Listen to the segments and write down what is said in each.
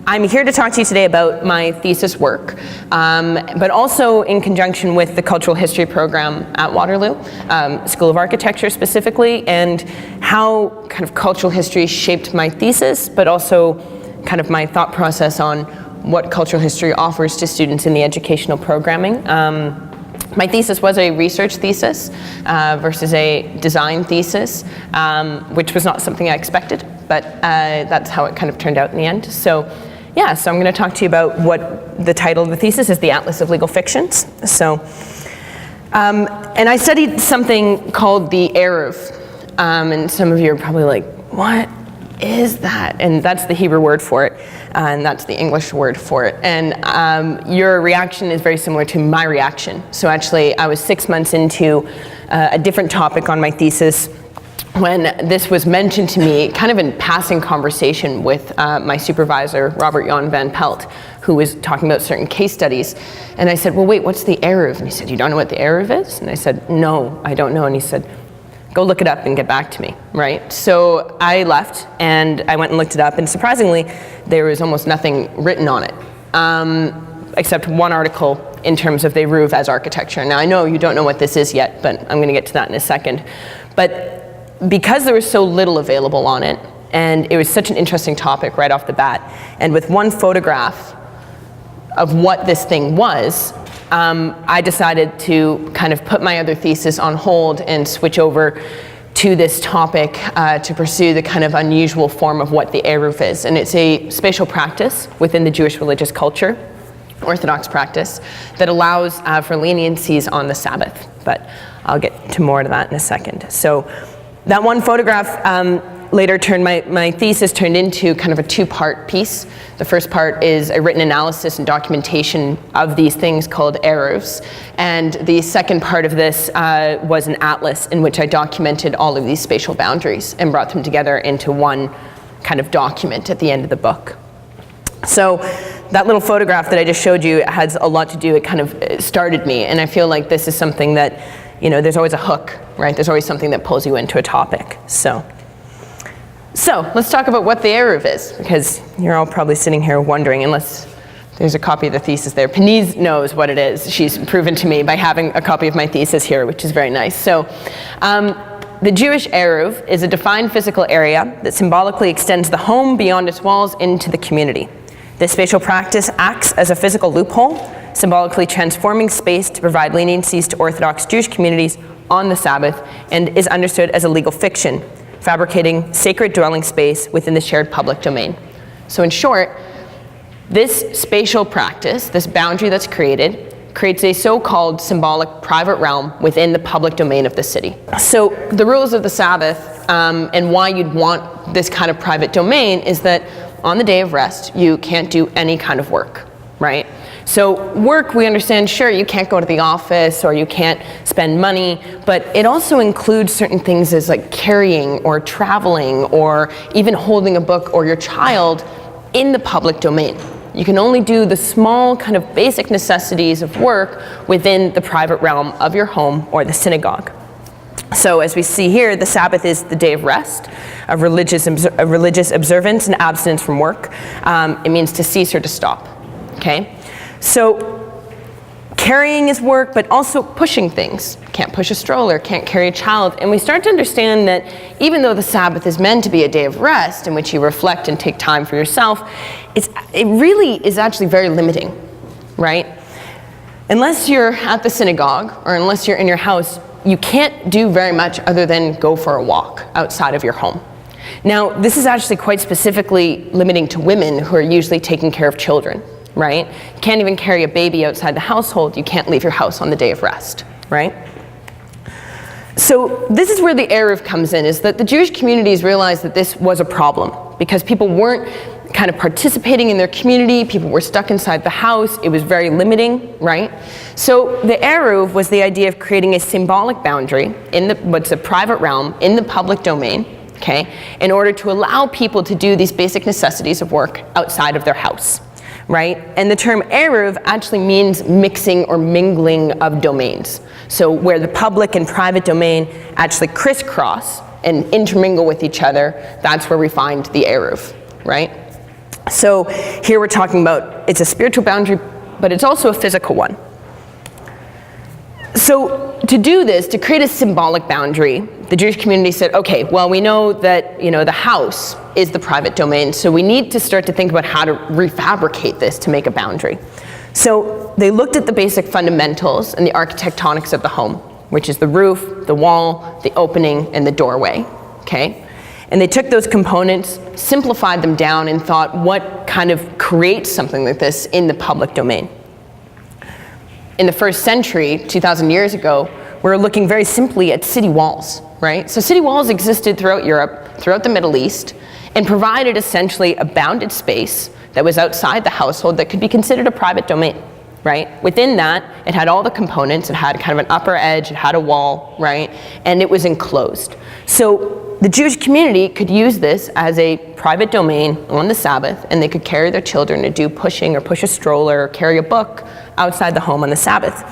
I'm here to talk to you today about my thesis work, but also in conjunction with the cultural history program at Waterloo, School of Architecture specifically, and how kind of cultural history shaped my thesis, but also kind of my thought process on what cultural history offers to students in the educational programming. My thesis was a research thesis versus a design thesis, which was not something I expected, but that's how it kind of turned out in the end. So yeah, so I'm going to talk to you about what the title of the thesis is, The Atlas of Legal Fictions. So, and I studied something called the Eruv, and some of you are probably like, what is that? And that's the Hebrew word for it, and that's the English word for it. And your reaction is very similar to my reaction. So actually, I was 6 months into a different topic on my thesis when this was mentioned to me, kind of in passing conversation with my supervisor, Robert Jan van Pelt, who was talking about certain case studies. And I said, well, wait, what's the Eruv? And he said, you don't know what the Eruv is? And I said, no, I don't know. And he said, go look it up and get back to me, right? So I left and I went and looked it up, and surprisingly, there was almost nothing written on it, except one article in terms of the Eruv as architecture. Now I know you don't know what this is yet, but I'm gonna get to that in a second. But because there was so little available on it, and it was such an interesting topic right off the bat, and with one photograph of what this thing was, I decided to kind of put my other thesis on hold and switch over to this topic to pursue the kind of unusual form of what the Eruv is. And it's a spatial practice within the Jewish religious culture, Orthodox practice, that allows for leniencies on the Sabbath. But I'll get to more of that in a second. So that one photograph later turned my thesis turned into kind of a two-part piece. The first part is a written analysis and documentation of these things called Eruvs. And the second part of this was an atlas in which I documented all of these spatial boundaries and brought them together into one kind of document at the end of the book. So that little photograph that I just showed you has a lot to do, it kind of started me, and I feel like this is something that, you know, there's always a hook, right? There's always something that pulls you into a topic. So let's talk about what the Eruv is, because you're all probably sitting here wondering, unless there's a copy of the thesis there. Penise knows what it is. She's proven to me by having a copy of my thesis here, which is very nice. So the Jewish Eruv is a defined physical area that symbolically extends the home beyond its walls into the community. This spatial practice acts as a physical loophole, symbolically transforming space to provide leniencies to Orthodox Jewish communities on the Sabbath, and is understood as a legal fiction, fabricating sacred dwelling space within the shared public domain. So in short, this spatial practice, this boundary that's created, creates a so-called symbolic private realm within the public domain of the city. So the rules of the Sabbath and why you'd want this kind of private domain is that on the day of rest, you can't do any kind of work, right? So work, we understand, sure, you can't go to the office or you can't spend money, but it also includes certain things as like carrying or traveling or even holding a book or your child in the public domain. You can only do the small kind of basic necessities of work within the private realm of your home or the synagogue. So as we see here, the Sabbath is the day of rest, of religious observance and abstinence from work. It means to cease or to stop, okay? So carrying is work, but also pushing things. Can't push a stroller, can't carry a child. And we start to understand that even though the Sabbath is meant to be a day of rest in which you reflect and take time for yourself, it really is actually very limiting, right? Unless you're at the synagogue or unless you're in your house, you can't do very much other than go for a walk outside of your home. Now, this is actually quite specifically limiting to women who are usually taking care of children, right? You can't even carry a baby outside the household. You can't leave your house on the day of rest, right? So this is where the Eruv comes in, is that the Jewish communities realized that this was a problem because people weren't kind of participating in their community, people were stuck inside the house, it was very limiting, right? So the Eruv was the idea of creating a symbolic boundary in what's a private realm in the public domain, okay, in order to allow people to do these basic necessities of work outside of their house, right? And the term Eruv actually means mixing or mingling of domains. So where the public and private domain actually crisscross and intermingle with each other, that's where we find the Eruv, right? So here we're talking about, it's a spiritual boundary, but it's also a physical one. So to do this, to create a symbolic boundary, the Jewish community said, okay, well, we know that, the house is the private domain, so we need to start to think about how to refabricate this to make a boundary. So they looked at the basic fundamentals and the architectonics of the home, which is the roof, the wall, the opening, and the doorway, okay? And they took those components, simplified them down, and thought, what kind of creates something like this in the public domain? In the first century, 2,000 years ago, we're looking very simply at city walls, right? So city walls existed throughout Europe, throughout the Middle East, and provided essentially a bounded space that was outside the household that could be considered a private domain, right? Within that, it had all the components. It had kind of an upper edge, it had a wall, right? And it was enclosed. So the Jewish community could use this as a private domain on the Sabbath, and they could carry their children to do pushing or push a stroller or carry a book outside the home on the Sabbath.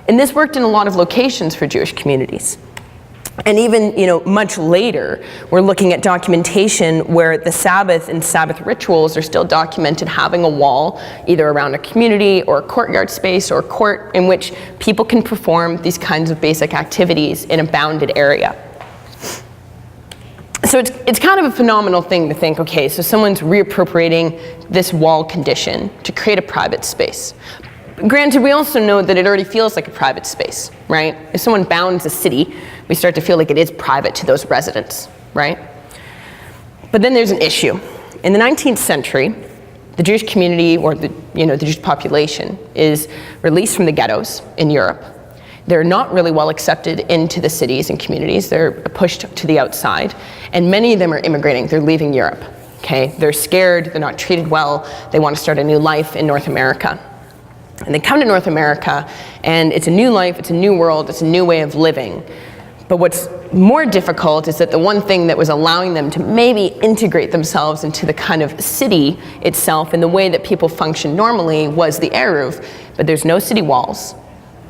And this worked in a lot of locations for Jewish communities. And even, much later, we're looking at documentation where the Sabbath and Sabbath rituals are still documented having a wall, either around a community or a courtyard space or a court in which people can perform these kinds of basic activities in a bounded area. So it's kind of a phenomenal thing to think, okay, so someone's reappropriating this wall condition to create a private space. Granted, we also know that it already feels like a private space, right? If someone bounds a city, we start to feel like it is private to those residents, right? But then there's an issue. In the 19th century, the Jewish community, or the Jewish population, is released from the ghettos in Europe. They're not really well accepted into the cities and communities. They're pushed to the outside, and many of them are immigrating. They're leaving Europe, okay? They're scared, they're not treated well, they want to start a new life in North America. And they come to North America, and it's a new life, it's a new world, it's a new way of living. But what's more difficult is that the one thing that was allowing them to maybe integrate themselves into the kind of city itself and the way that people function normally was the Eruv. But there's no city walls,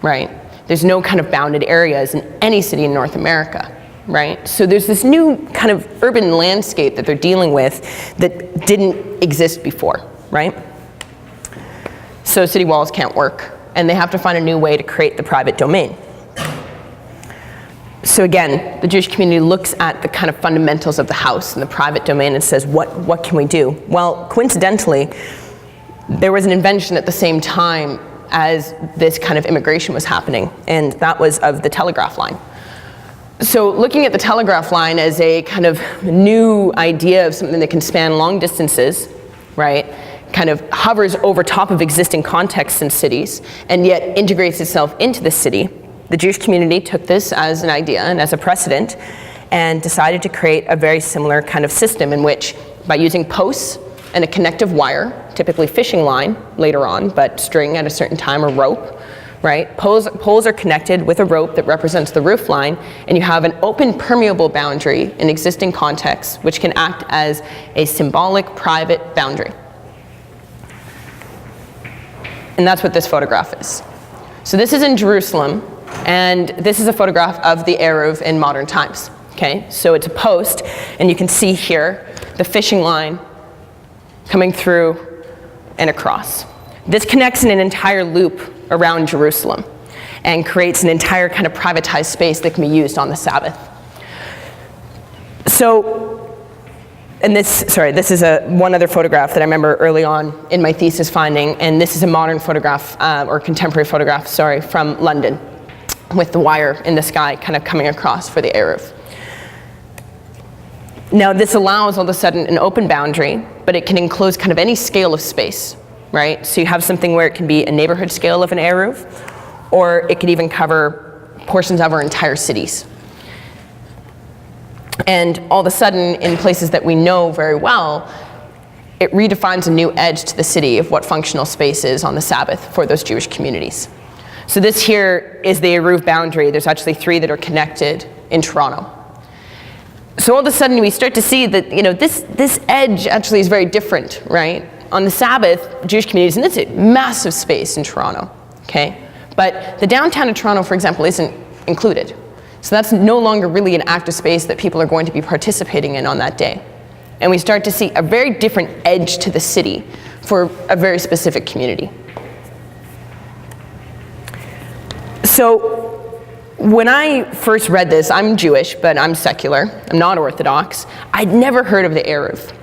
right? There's no kind of bounded areas in any city in North America, right? So there's this new kind of urban landscape that they're dealing with that didn't exist before, right? So city walls can't work, and they have to find a new way to create the private domain. So again, the Jewish community looks at the kind of fundamentals of the house and the private domain and says, what can we do? Well, coincidentally, there was an invention at the same time as this kind of immigration was happening, and that was of the telegraph line. So looking at the telegraph line as a kind of new idea of something that can span long distances, right? Kind of hovers over top of existing contexts in cities and yet integrates itself into the city. The Jewish community took this as an idea and as a precedent and decided to create a very similar kind of system in which, by using posts and a connective wire, typically fishing line later on, but string at a certain time or rope, right? Poles are connected with a rope that represents the roof line, and you have an open permeable boundary in existing contexts which can act as a symbolic private boundary. And that's what this photograph is. So this is in Jerusalem, and this is a photograph of the Eruv in modern times, okay? So it's a post, and you can see here the fishing line coming through and across. This connects in an entire loop around Jerusalem and creates an entire kind of privatized space that can be used on the Sabbath. So, and this is one other photograph that I remember early on in my thesis finding, and this is a modern photograph, or contemporary photograph, from London, with the wire in the sky kind of coming across for the Eruv. Now this allows all of a sudden an open boundary, but it can enclose kind of any scale of space, right? So you have something where it can be a neighborhood scale of an Eruv, or it could even cover portions of our entire cities. And all of a sudden, in places that we know very well, it redefines a new edge to the city of what functional space is on the Sabbath for those Jewish communities. So this here is the Eruv boundary. There's actually 3 that are connected in Toronto. So all of a sudden we start to see that this edge actually is very different, right? On the Sabbath, Jewish communities, and it's a massive space in Toronto, okay? But the downtown of Toronto, for example, isn't included. So that's no longer really an active space that people are going to be participating in on that day, And we start to see a very different edge to the city for a very specific community. So when I first read this, I'm Jewish, but I'm secular. I'm not Orthodox. I'd never heard of the Eruv.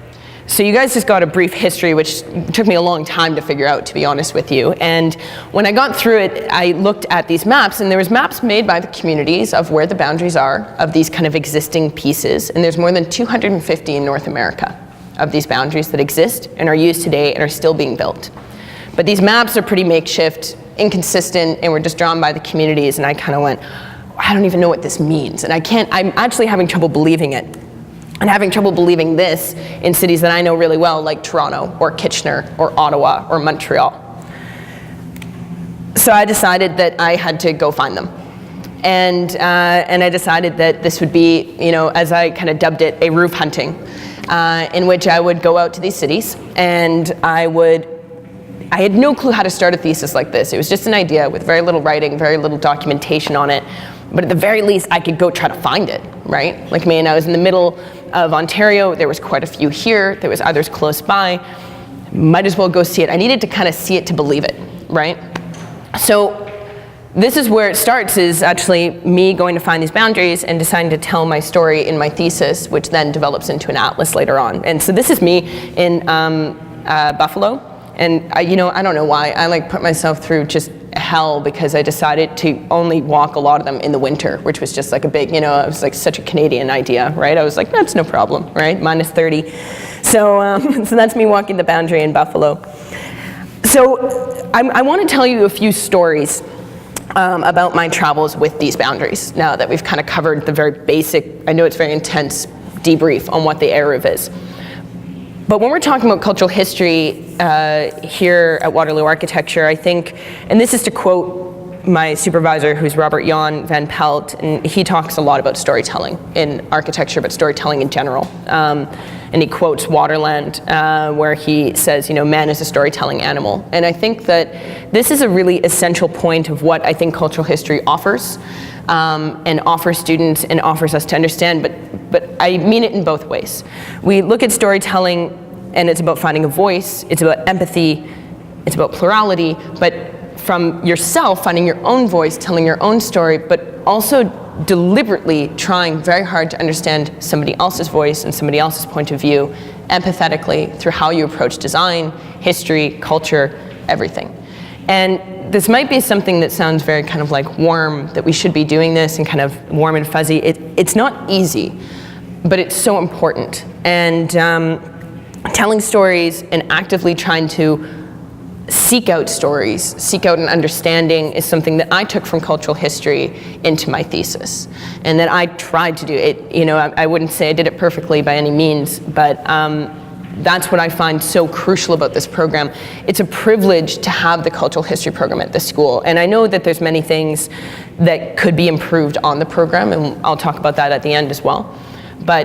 So you guys just got a brief history, which took me a long time to figure out, to be honest with you. And when I got through it, I looked at these maps, and there was maps made by the communities of where the boundaries are of these kind of existing pieces. And there's more than 250 in North America of these boundaries that exist and are used today and are still being built. But these maps are pretty makeshift, inconsistent, and were just drawn by the communities, and I kind of went, I don't even know what this means. And I'm actually having trouble believing it. And having trouble believing this in cities that I know really well, like Toronto, or Kitchener, or Ottawa, or Montreal. So I decided that I had to go find them. And I decided that this would be, as I kind of dubbed it, a roof hunting, in which I would go out to these cities, and I had no clue how to start a thesis like this. It was just an idea with very little writing, very little documentation on it. But at the very least, I could go try to find it, right? Like me, and I was in the middle of Ontario. There was quite a few here. There was others close by. Might as well go see it. I needed to kind of see it to believe it, right? So this is where it starts, is actually me going to find these boundaries and deciding to tell my story in my thesis, which then develops into an atlas later on. And so this is me in Buffalo. And I don't know why, I put myself through just hell, because I decided to only walk a lot of them in the winter, which was just like a big, it was like such a Canadian idea, right? I was like, that's no problem, right? Minus 30. So that's me walking the boundary in Buffalo. So I want to tell you a few stories about my travels with these boundaries, now that we've kind of covered the very basic, I know it's very intense, debrief on what the Eruv is. But when we're talking about cultural history here at Waterloo Architecture, I think, and this is to quote my supervisor, who's Robert Jan van Pelt, and he talks a lot about storytelling in architecture, but storytelling in general. And he quotes Waterland, where he says, man is a storytelling animal. And I think that this is a really essential point of what I think cultural history offers, and offers students and offers us to understand, but I mean it in both ways. We look at storytelling, and it's about finding a voice, it's about empathy, it's about plurality, but from yourself, finding your own voice, telling your own story, but also deliberately trying very hard to understand somebody else's voice and somebody else's point of view empathetically through how you approach design, history, culture, everything. And this might be something that sounds very kind of like warm, that we should be doing this and kind of warm and fuzzy. It's not easy, but it's so important. And telling stories and actively trying to seek out stories, seek out an understanding is something that I took from cultural history into my thesis. And that I tried to do it. I wouldn't say I did it perfectly by any means, but that's what I find so crucial about this program. It's a privilege to have the cultural history program at this school. And I know that there's many things that could be improved on the program, and I'll talk about that at the end as well. But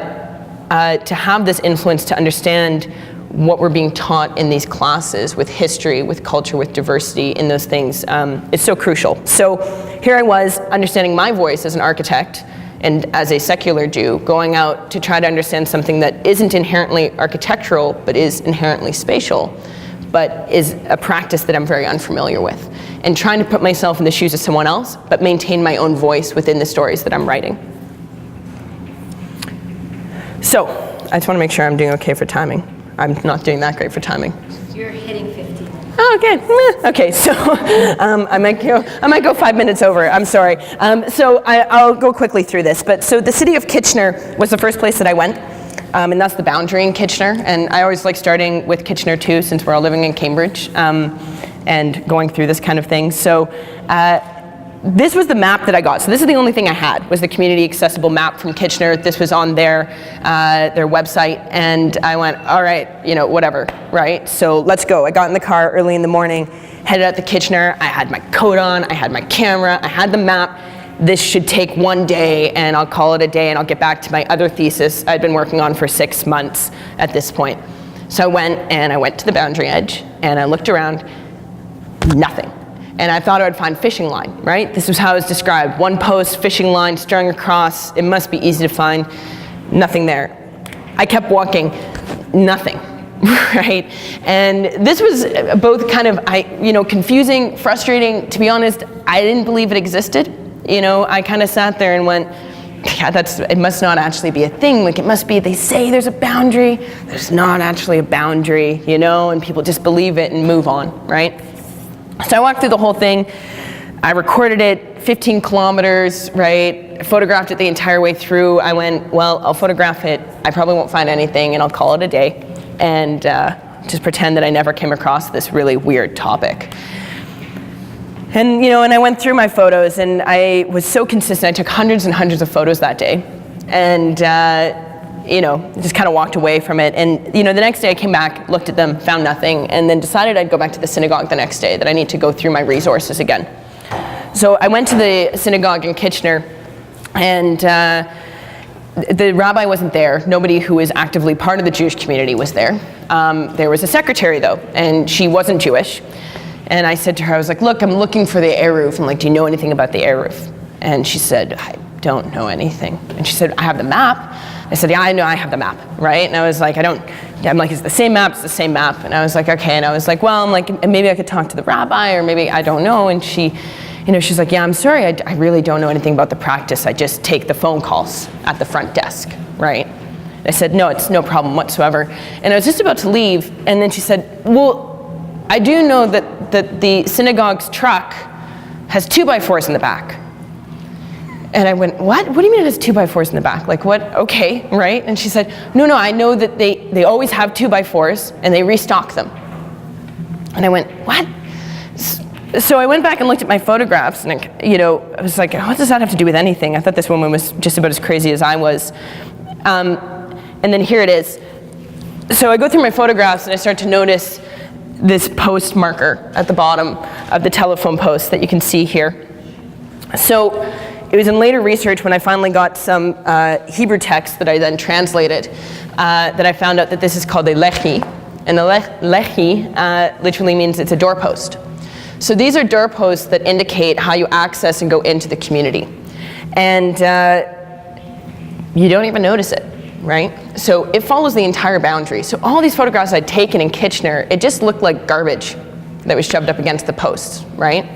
to have this influence, to understand what we're being taught in these classes with history, with culture, with diversity, in those things, is so crucial. So here I was, understanding my voice as an architect and as a secular Jew, going out to try to understand something that isn't inherently architectural, but is inherently spatial, but is a practice that I'm very unfamiliar with. And trying to put myself in the shoes of someone else, but maintain my own voice within the stories that I'm writing. So, I just want to make sure I'm doing okay for timing. I'm not doing that great for timing. You're hitting 50. Oh, okay. Okay, so I might go 5 minutes over. I'm sorry. So I'll go quickly through this. But so the city of Kitchener was the first place that I went, and that's the boundary in Kitchener. And I always like starting with Kitchener too, since we're all living in Cambridge, and going through this kind of thing. So this was the map that I got. So this is the only thing I had, was the community accessible map from Kitchener. This was on their website, and I went, all right, whatever, right? So let's go. I got in the car early in the morning, headed out to Kitchener. I had my coat on, I had my camera, I had the map. This should take one day, and I'll call it a day, and I'll get back to my other thesis I'd been working on for 6 months at this point. So I went to the boundary edge, and I looked around, nothing. And I thought I would find fishing line, right? This was how it was described. One post, fishing line, strung across. It must be easy to find. Nothing there. I kept walking. nothing, right? And this was both kind of, confusing, frustrating. To be honest, I didn't believe it existed. I kind of sat there and went, yeah, it must not actually be a thing. Like, it must be, they say there's a boundary, there's not actually a boundary, and people just believe it and move on, right? So I walked through the whole thing. I recorded it, 15 kilometers, right? I photographed it the entire way through. I went, well, I'll photograph it. I probably won't find anything, and I'll call it a day, and just pretend that I never came across this really weird topic. And and I went through my photos, and I was so consistent. I took hundreds and hundreds of photos that day, and just kind of walked away from it. And the next day I came back, looked at them, found nothing, and then decided I'd go back to the synagogue the next day, that I need to go through my resources again. So I went to the synagogue in Kitchener, and the rabbi wasn't there. Nobody who was actively part of the Jewish community was there. There was a secretary though, and she wasn't Jewish. And I said to her, I was like, look, I'm looking for the Eruv. I'm like, do you know anything about the Eruv? And she said, I don't know anything. And she said, I have the map. I said, yeah, I know I have the map, right? And I was like, I'm like, it's the same map, it's the same map. And I was like, okay. And I was like, well, I'm like, maybe I could talk to the rabbi, or maybe I don't know. And she, she's like, yeah, I'm sorry, I really don't know anything about the practice. I just take the phone calls at the front desk, right? And I said, no, it's no problem whatsoever. And I was just about to leave, and then she said, well, I do know that the synagogue's truck has 2x4s in the back. And I went, what? What do you mean it has 2x4s in the back? Like, what? Okay, right? And she said, no, I know that they always have 2x4s and they restock them. And I went, what? So I went back and looked at my photographs, and I was like, what does that have to do with anything? I thought this woman was just about as crazy as I was. And then here it is. So I go through my photographs and I start to notice this post marker at the bottom of the telephone post that you can see here. So it was in later research, when I finally got some Hebrew text that I then translated, that I found out that this is called a lechi. And a lechi literally means it's a doorpost. So these are doorposts that indicate how you access and go into the community. And you don't even notice it, right? So it follows the entire boundary. So all these photographs I'd taken in Kitchener, it just looked like garbage that was shoved up against the posts, right?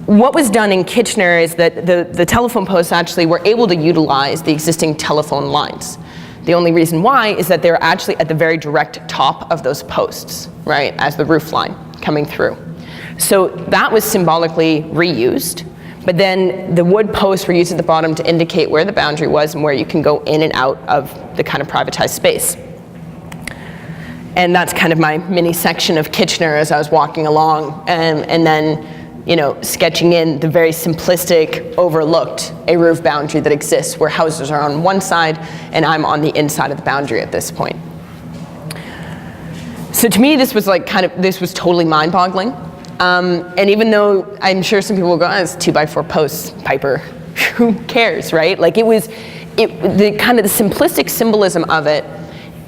What was done in Kitchener is that the telephone posts actually were able to utilize the existing telephone lines. The only reason why is that they're actually at the very direct top of those posts, right, as the roof line coming through. So that was symbolically reused, but then the wood posts were used at the bottom to indicate where the boundary was and where you can go in and out of the kind of privatized space. And that's kind of my mini section of Kitchener as I was walking along, and then sketching in the very simplistic, overlooked Eruv boundary that exists, where houses are on one side and I'm on the inside of the boundary at this point. So to me, this was totally mind-boggling. And even though I'm sure some people will go, it's 2x4 posts, Piper, who cares, right? Like, the kind of the simplistic symbolism of it,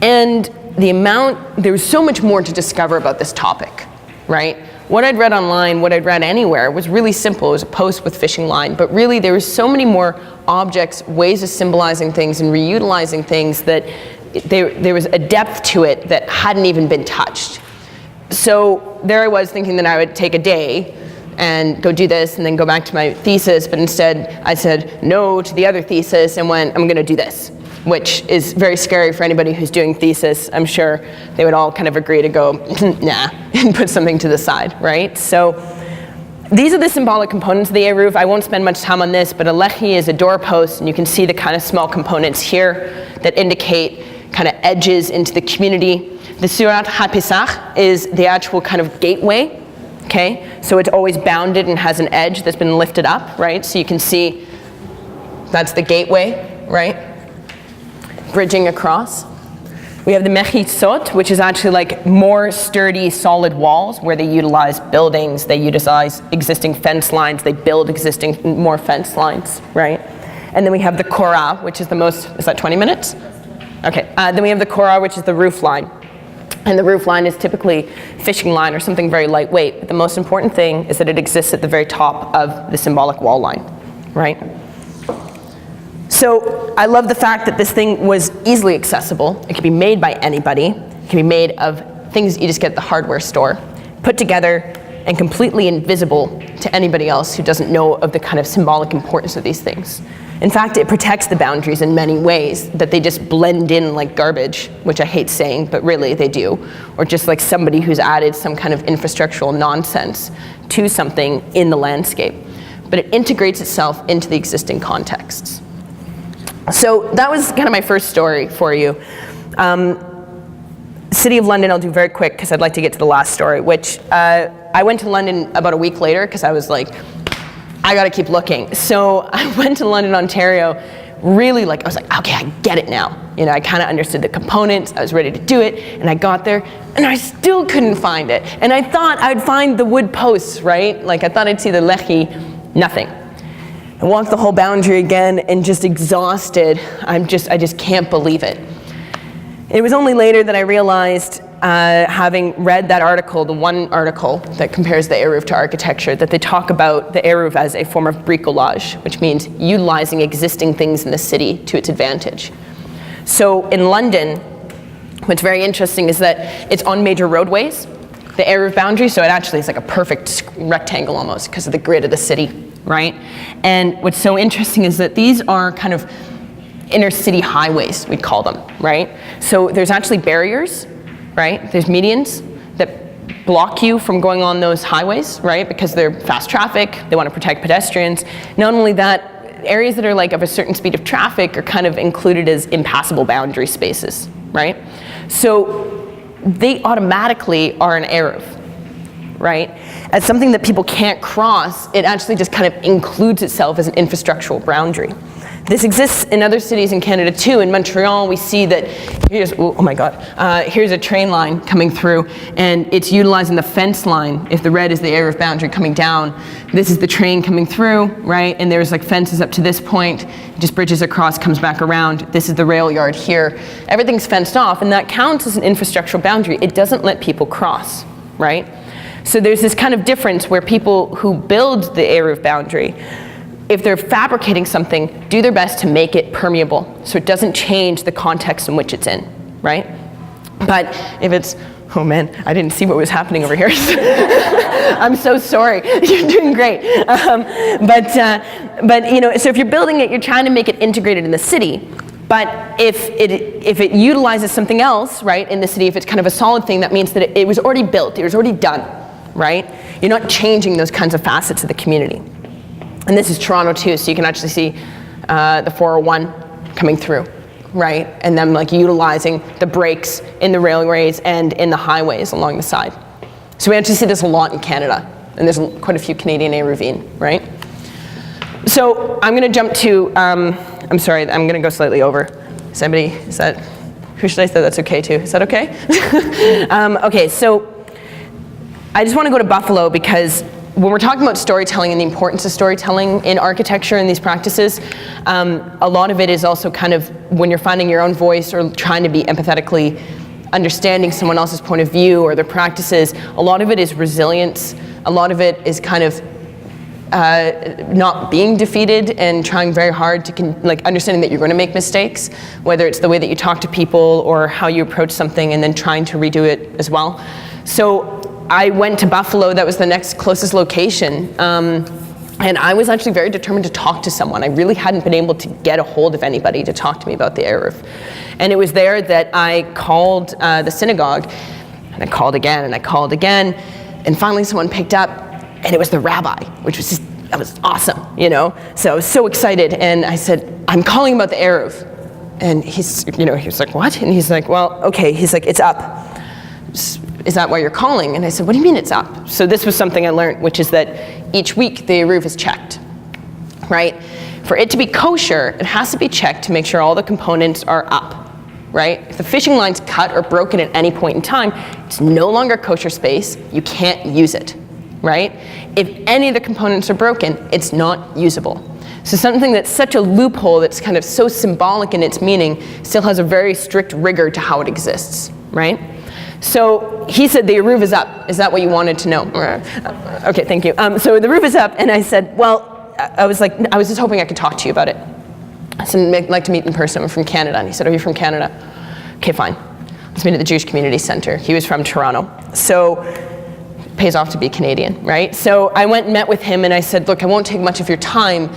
and there was so much more to discover about this topic, right? What I'd read online, what I'd read anywhere was really simple. It was a post with fishing line, but really there was so many more objects, ways of symbolizing things and reutilizing things, that there was a depth to it that hadn't even been touched. So there I was thinking that I would take a day and go do this and then go back to my thesis, but instead I said no to the other thesis and went, I'm gonna do this, which is very scary for anybody who's doing thesis. I'm sure they would all kind of agree to go, nah, and put something to the side, right? So these are the symbolic components of the Eruv. I won't spend much time on this, but a lechi is a doorpost, and you can see the kind of small components here that indicate kind of edges into the community. The Surat HaPesach is the actual kind of gateway, okay? So it's always bounded and has an edge that's been lifted up, right? So you can see that's the gateway, right? Bridging across. We have the mechitzot, which is actually like more sturdy, solid walls where they utilize buildings, they utilize existing fence lines, they build existing more fence lines, right? And then we have the korah, which is the most, is that 20 minutes? Okay, then we have the korah, which is the roof line. And the roof line is typically fishing line or something very lightweight. But the most important thing is that it exists at the very top of the symbolic wall line, right? So I love the fact that this thing was easily accessible. It could be made by anybody. It can be made of things you just get at the hardware store, put together and completely invisible to anybody else who doesn't know of the kind of symbolic importance of these things. In fact, it protects the boundaries in many ways, that they just blend in like garbage, which I hate saying, but really they do. Or just like somebody who's added some kind of infrastructural nonsense to something in the landscape. But it integrates itself into the existing contexts. So that was kind of my first story for you. City of London, I'll do very quick because I'd like to get to the last story, which I went to London about a week later because I was like, I gotta keep looking. So I went to London, Ontario, really like, I was like, okay, I get it now. You know, I kind of understood the components, I was ready to do it, and I got there, and I still couldn't find it. And I thought I'd find the wood posts, right? Like I thought I'd see the lechi, nothing. I walked the whole boundary again and just exhausted. I just can't believe it. It was only later that I realized, having read that article, the one article that compares the Eruv to architecture, that they talk about the Eruv as a form of bricolage, which means utilizing existing things in the city to its advantage. So in London, what's very interesting is that it's on major roadways, the Eruv boundary, so it actually is like a perfect rectangle almost because of the grid of the city, right? And what's so interesting is that these are kind of inner city highways, we'd call them, right? So there's actually barriers, right? There's medians that block you from going on those highways, right? Because they're fast traffic, they want to protect pedestrians. Not only that, areas that are like of a certain speed of traffic are kind of included as impassable boundary spaces, right? So they automatically are an Eruv, right? As something that people can't cross, it actually just kind of includes itself as an infrastructural boundary. This exists in other cities in Canada too. In Montreal, we see that here's, oh my God, here's a train line coming through, and it's utilizing the fence line. If the red is the Eruv boundary coming down, this is the train coming through, right? And there's like fences up to this point, it just bridges across, comes back around. This is the rail yard here. Everything's fenced off, and that counts as an infrastructural boundary. It doesn't let people cross, right? So there's this kind of difference where people who build the Eruv boundary, if they're fabricating something, do their best to make it permeable so it doesn't change the context in which it's in, right? But if it's, oh man, I didn't see what was happening over here. I'm so sorry, you're doing great. But you know, so if you're building it, you're trying to make it integrated in the city. But if it utilizes something else, right, in the city, if it's kind of a solid thing, that means that it was already built, it was already done, right? You're not changing those kinds of facets of the community. And this is Toronto too, so you can actually see the 401 coming through, right? And them like utilizing the brakes in the railways and in the highways along the side. So we actually see this a lot in Canada, and there's quite a few Canadian Eruvine, right? So I'm gonna jump to, I'm sorry, I'm gonna go slightly over. Who should I say that's okay to? Is that okay? Okay, so I just wanna go to Buffalo because when we're talking about storytelling and the importance of storytelling in architecture and these practices, a lot of it is also kind of when you're finding your own voice or trying to be empathetically understanding someone else's point of view or their practices, a lot of it is resilience. A lot of it is kind of not being defeated and trying very hard to like understanding that you're going to make mistakes, whether it's the way that you talk to people or how you approach something and then trying to redo it as well. So I went to Buffalo, that was the next closest location, and I was actually very determined to talk to someone. I really hadn't been able to get a hold of anybody to talk to me about the Eruv. And it was there that I called the synagogue, and I called again, and I called again, and finally someone picked up, and it was the rabbi, which was just, that was awesome, you know? So I was so excited, and I said, I'm calling about the Eruv. And he's, you know, he was like, what? And he's like, well, okay, he's like, it's up. Is that why you're calling? And I said, what do you mean it's up? So this was something I learned, which is that each week the Eruv is checked, right? For it to be kosher, it has to be checked to make sure all the components are up, right? If the fishing line's cut or broken at any point in time, it's no longer kosher space, you can't use it, right? If any of the components are broken, it's not usable. So something that's such a loophole that's kind of so symbolic in its meaning still has a very strict rigor to how it exists, right? So he said, the Eruv is up. Is that what you wanted to know? Okay, thank you. So the roof is up, and I said, well, I was just hoping I could talk to you about it. I said, I'd like to meet in person. I'm from Canada. And he said, oh, you're from Canada? Okay, fine. Let's meet at the Jewish Community Center. He was from Toronto. So it pays off to be Canadian, right? So I went and met with him and I said, look, I won't take much of your time.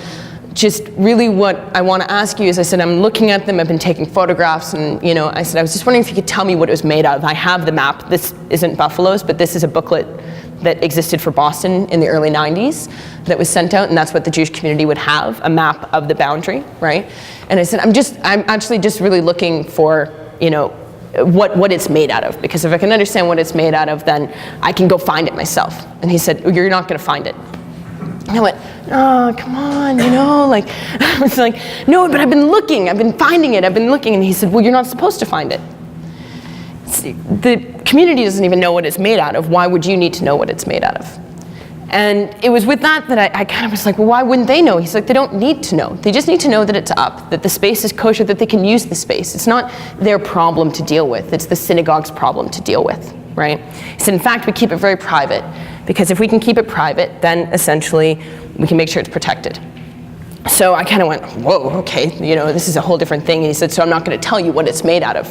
Just really what I want to ask you is, I said, I'm looking at them, I've been taking photographs, and I said, I was just wondering if you could tell me what it was made out of. I have the map. This isn't Buffalo's, but this is a booklet that existed for Boston in the early 90s that was sent out, and that's what the Jewish community would have, a map of the boundary, right? And I said, I'm actually just really looking for, what it's made out of, because if I can understand what it's made out of, then I can go find it myself. And he said, oh, you're not going to find it. And I went, oh, come on, I was like, no, but I've been looking, I've been finding it, I've been looking. And he said, well, you're not supposed to find it. The community doesn't even know what it's made out of. Why would you need to know what it's made out of? And it was with that I kind of was like, well, why wouldn't they know? He's like, they don't need to know. They just need to know that it's up, that the space is kosher, that they can use the space. It's not their problem to deal with. It's the synagogue's problem to deal with, right? He said, in fact, we keep it very private, because if we can keep it private, then essentially we can make sure it's protected. So I kind of went, whoa, okay, this is a whole different thing. And he said, so I'm not going to tell you what it's made out of.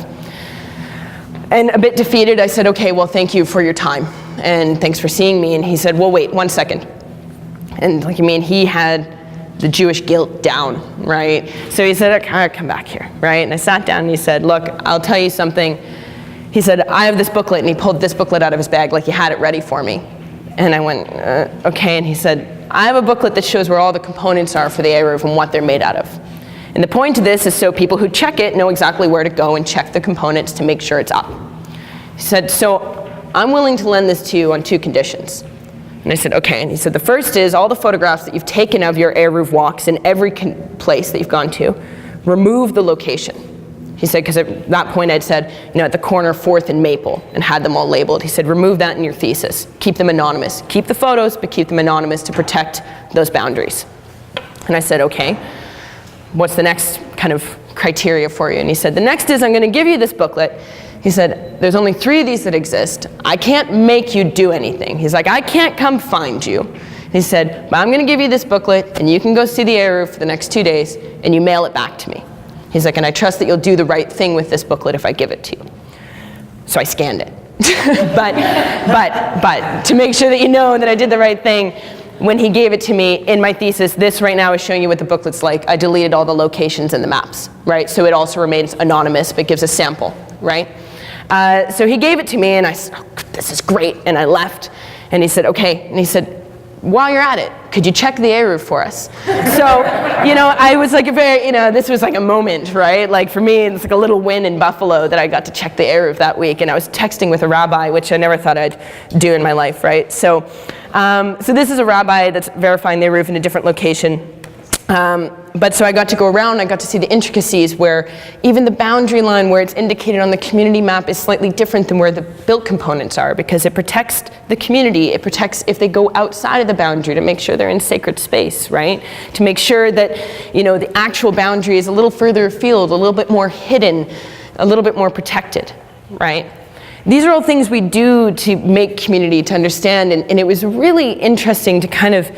And a bit defeated, I said, okay, well, thank you for your time, and thanks for seeing me. And he said, well, wait 1 second. And he had the Jewish guilt down, right? So he said, okay, come back here, right? And I sat down and he said, look, I'll tell you something. He said, I have this booklet, and he pulled this booklet out of his bag like he had it ready for me. And I went, okay, and he said, I have a booklet that shows where all the components are for the Eruv and what they're made out of. And the point of this is so people who check it know exactly where to go and check the components to make sure it's up. He said, so I'm willing to lend this to you on 2 conditions. And I said, okay. And he said, the first is all the photographs that you've taken of your Eruv walks in every place that you've gone to, remove the location. He said, because at that point I'd said, at the corner 4th and Maple, and had them all labeled. He said, remove that in your thesis. Keep them anonymous. Keep the photos, but keep them anonymous to protect those boundaries. And I said, okay, what's the next kind of criteria for you? And he said, the next is I'm going to give you this booklet. He said, there's only 3 of these that exist. I can't make you do anything. He's like, I can't come find you. He said, but I'm going to give you this booklet, and you can go see the Eruv for the next 2 days, and you mail it back to me. He's like, and I trust that you'll do the right thing with this booklet if I give it to you. So I scanned it. but to make sure that you know that I did the right thing, when he gave it to me in my thesis, this right now is showing you what the booklet's like. I deleted all the locations and the maps, right? So it also remains anonymous, but gives a sample, right? So he gave it to me, and I said, oh, this is great. And I left, and he said, okay. And he said, while you're at it, could you check the Eruv for us? So, I was like this was like a moment, right? Like for me, it's like a little win in Buffalo that I got to check the Eruv that week, and I was texting with a rabbi, which I never thought I'd do in my life, right? So this is a rabbi that's verifying the Eruv in a different location. But so I got to go around, I got to see the intricacies where even the boundary line where it's indicated on the community map is slightly different than where the built components are, because it protects the community, it protects if they go outside of the boundary to make sure they're in sacred space, right? To make sure that, the actual boundary is a little further afield, a little bit more hidden, a little bit more protected, right? These are all things we do to make community, to understand, and it was really interesting to kind of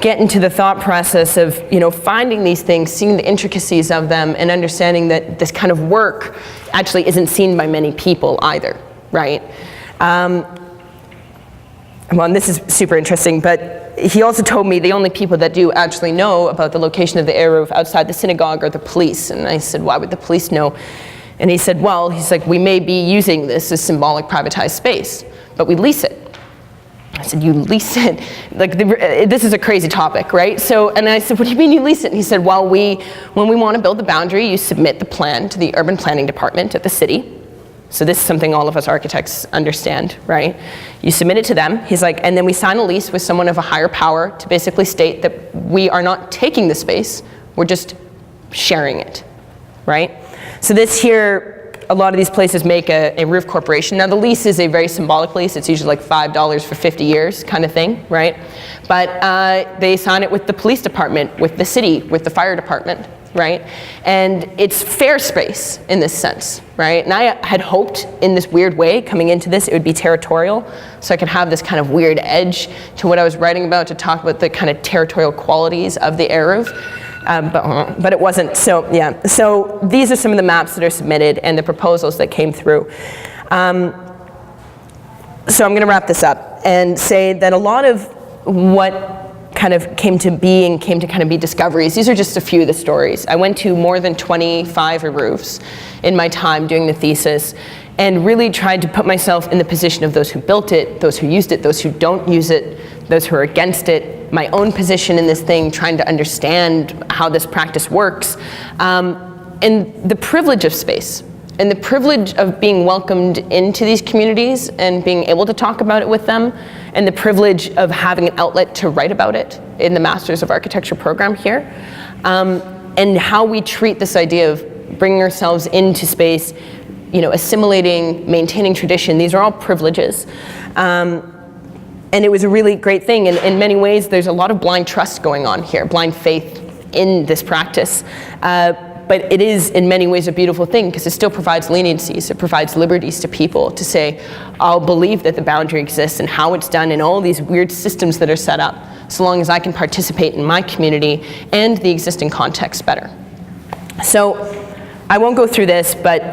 get into the thought process of, finding these things, seeing the intricacies of them, and understanding that this kind of work actually isn't seen by many people either, right? Well, and this is super interesting, but he also told me the only people that do actually know about the location of the Eruv outside the synagogue are the police. And I said, why would the police know? And he said, well, he's like, we may be using this as symbolic privatized space, but we lease it. I said, you lease it? This is a crazy topic, right? So, and I said, what do you mean you lease it? And he said, well, when we want to build the boundary, you submit the plan to the urban planning department at the city. So this is something all of us architects understand, right? You submit it to them. He's like, and then we sign a lease with someone of a higher power to basically state that we are not taking the space, we're just sharing it, right? So this here, a lot of these places make a roof corporation. Now the lease is a very symbolic lease. It's usually like $5 for 50 years kind of thing, right? But they sign it with the police department, with the city, with the fire department, right? And it's fair space in this sense, right? And I had hoped in this weird way coming into this, it would be territorial. So I could have this kind of weird edge to what I was writing about, to talk about the kind of territorial qualities of the Eruv. but it wasn't. So yeah, so these are some of the maps that are submitted and the proposals that came through. So I'm going to wrap this up and say that a lot of what kind of came to be and came to kind of be discoveries, these are just a few of the stories. I went to more than 25 Eruvs in my time doing the thesis, and really tried to put myself in the position of those who built it, those who used it, those who don't use it, those who are against it, my own position in this thing, trying to understand how this practice works, and the privilege of space, and the privilege of being welcomed into these communities and being able to talk about it with them, and the privilege of having an outlet to write about it in the Masters of Architecture program here, and how we treat this idea of bringing ourselves into space, you know, assimilating, maintaining tradition. These are all privileges. And it was a really great thing. And in many ways, there's a lot of blind trust going on here, blind faith in this practice. But it is, in many ways, a beautiful thing, because it still provides leniencies. It provides liberties to people to say, I'll believe that the boundary exists and how it's done and all these weird systems that are set up, so long as I can participate in my community and the existing context better. So I won't go through this, but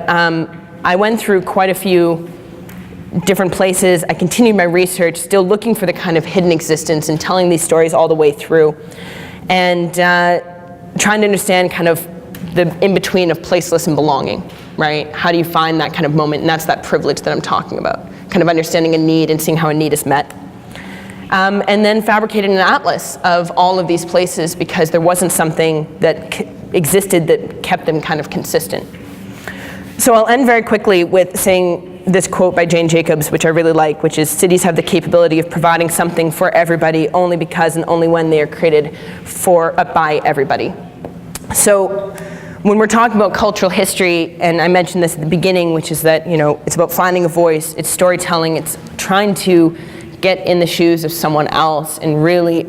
I went through quite a few different places. I continued my research, still looking for the kind of hidden existence and telling these stories all the way through, and trying to understand kind of the in-between of placeless and belonging, right? How do you find that kind of moment? And that's that privilege that I'm talking about, kind of understanding a need and seeing how a need is met. And then fabricated an atlas of all of these places, because there wasn't something that existed that kept them kind of consistent. So I'll end very quickly with saying this quote by Jane Jacobs, which I really like, which is, cities have the capability of providing something for everybody only because and only when they are created for by everybody. So when we're talking about cultural history, and I mentioned this at the beginning, which is that, you know, it's about finding a voice, it's storytelling, it's trying to get in the shoes of someone else and really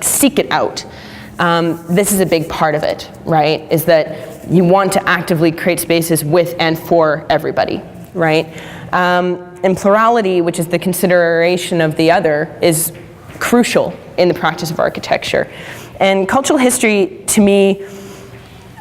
seek it out. This is a big part of it, right? Is that you want to actively create spaces with and for everybody, right? And plurality, which is the consideration of the other, is crucial in the practice of architecture. And cultural history, to me,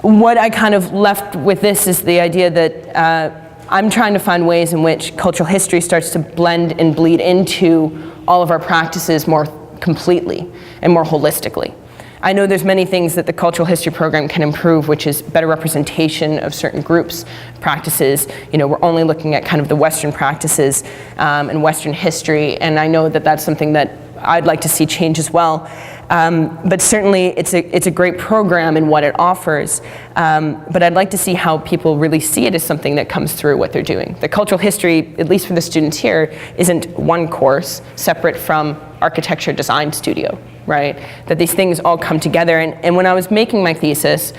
what I kind of left with this is the idea that I'm trying to find ways in which cultural history starts to blend and bleed into all of our practices more completely and more holistically. I know there's many things that the cultural history program can improve, which is better representation of certain groups, practices. You know, we're only looking at kind of the Western practices and Western history, and I know that that's something that I'd like to see change as well. But certainly it's a great program in what it offers, but I'd like to see how people really see it as something that comes through what they're doing. The cultural history, at least for the students here, isn't one course separate from architecture design studio, right? That these things all come together, and when I was making my thesis,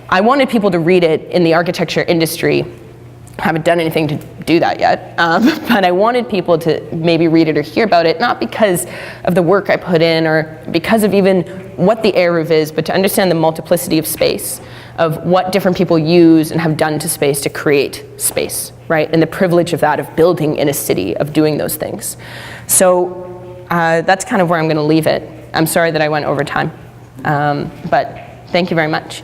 I wanted people to read it in the architecture industry. I haven't done anything to do that yet, but I wanted people to maybe read it or hear about it, not because of the work I put in or because of even what the Eruv is, but to understand the multiplicity of space, of what different people use and have done to space to create space, right? And the privilege of that, of building in a city, of doing those things. So that's kind of where I'm going to leave it. I'm sorry that I went over time, but thank you very much.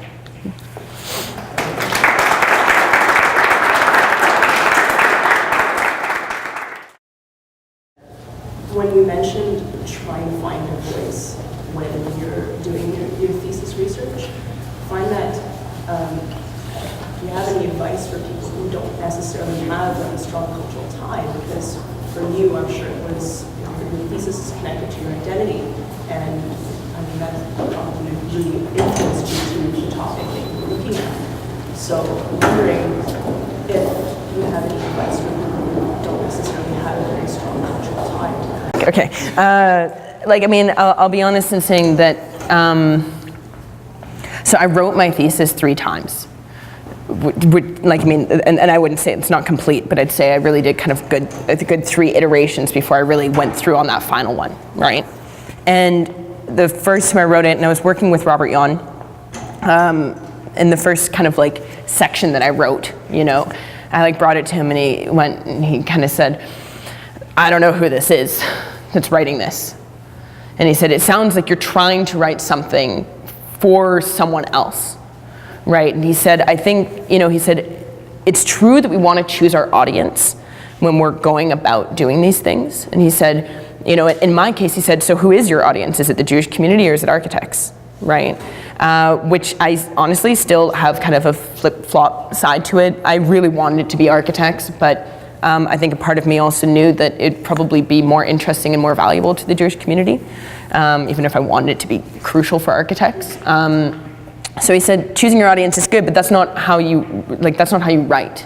When you mentioned trying to find your voice when you're doing your thesis research, find that, do you have any advice for people who don't necessarily have a strong cultural tie? Because for you, I'm sure it was, you know, your thesis is connected to your identity, and I mean, that probably really influenced you to the topic that you were looking at. So I'm wondering if you have any advice for people who don't necessarily have a very strong cultural tie to that. Okay, I'll be honest in saying that, so I wrote my thesis 3 times. And I wouldn't say it's not complete, but I'd say I really did kind of good 3 iterations before I really went through on that final one, right? And the first time I wrote it, and I was working with Robert Yon, in the first kind of like section that I wrote, you know, I brought it to him and he went and he kind of said, I don't know who this is that's writing this. And he said, it sounds like you're trying to write something for someone else, right? And he said, I think, he said, it's true that we want to choose our audience when we're going about doing these things. And he said, in my case, he said, so who is your audience? Is it the Jewish community or is it architects, right? Which I honestly still have kind of a flip-flop side to it. I really wanted it to be architects, but I think a part of me also knew that it'd probably be more interesting and more valuable to the Jewish community, even if I wanted it to be crucial for architects. So he said, choosing your audience is good, but that's not how you write.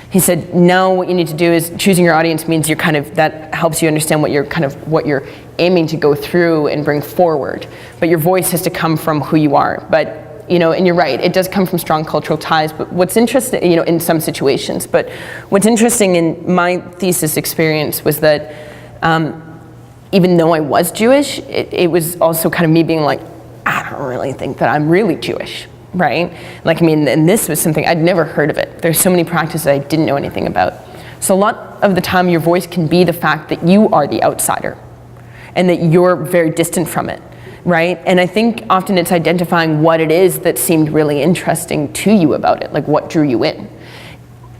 He said, now what you need to do is choosing your audience means that helps you understand what you're aiming to go through and bring forward. But your voice has to come from who you are. But, and you're right, it does come from strong cultural ties. But what's interesting, in some situations, but what's interesting in my thesis experience was that even though I was Jewish, it was also kind of me being like, I don't really think that I'm really Jewish. Right? And this was something, I'd never heard of it. There's so many practices I didn't know anything about. So a lot of the time your voice can be the fact that you are the outsider and that you're very distant from it, right? And I think often it's identifying what it is that seemed really interesting to you about it, like what drew you in.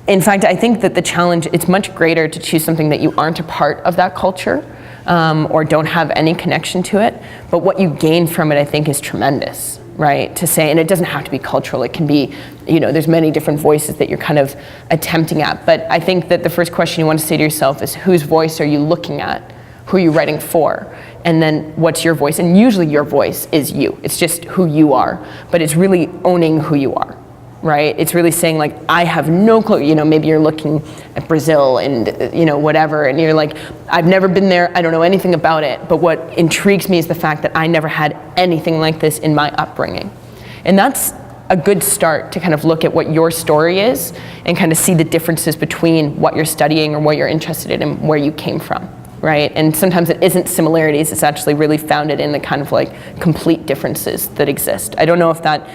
In fact, I think that the challenge, it's much greater to choose something that you aren't a part of that culture or don't have any connection to it, but what you gain from it, I think, is tremendous. Right, to say, and it doesn't have to be cultural, it can be, there's many different voices that you're kind of attempting at, but I think that the first question you want to say to yourself is, whose voice are you looking at? Who are you writing for? And then what's your voice? And usually your voice is you, it's just who you are, but it's really owning who you are, right? It's really saying like, I have no clue, maybe you're looking at Brazil and, whatever, and you're like, I've never been there, I don't know anything about it, but what intrigues me is the fact that I never had anything like this in my upbringing. And that's a good start to kind of look at what your story is and kind of see the differences between what you're studying or what you're interested in and where you came from, right? And sometimes it isn't similarities, it's actually really founded in the kind of like complete differences that exist. I don't know if that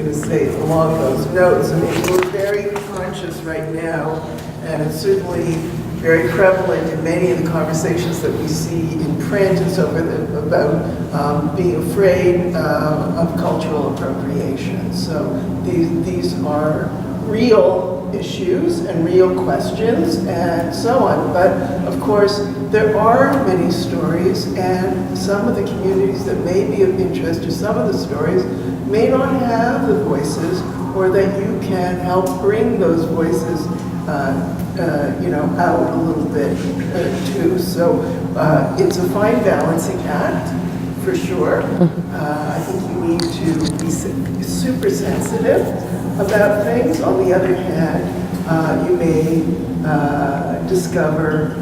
to say along those notes. I mean, we're very conscious right now, and it's certainly very prevalent in many of the conversations that we see in print and so forth about being afraid of cultural appropriation. So these are real issues and real questions and so on. But of course, there are many stories, and some of the communities that may be of interest to some of the stories may not have the voices, or that you can help bring those voices out a little bit too. So it's a fine balancing act, for sure. I think you need to be super sensitive about things. On the other hand, you may discover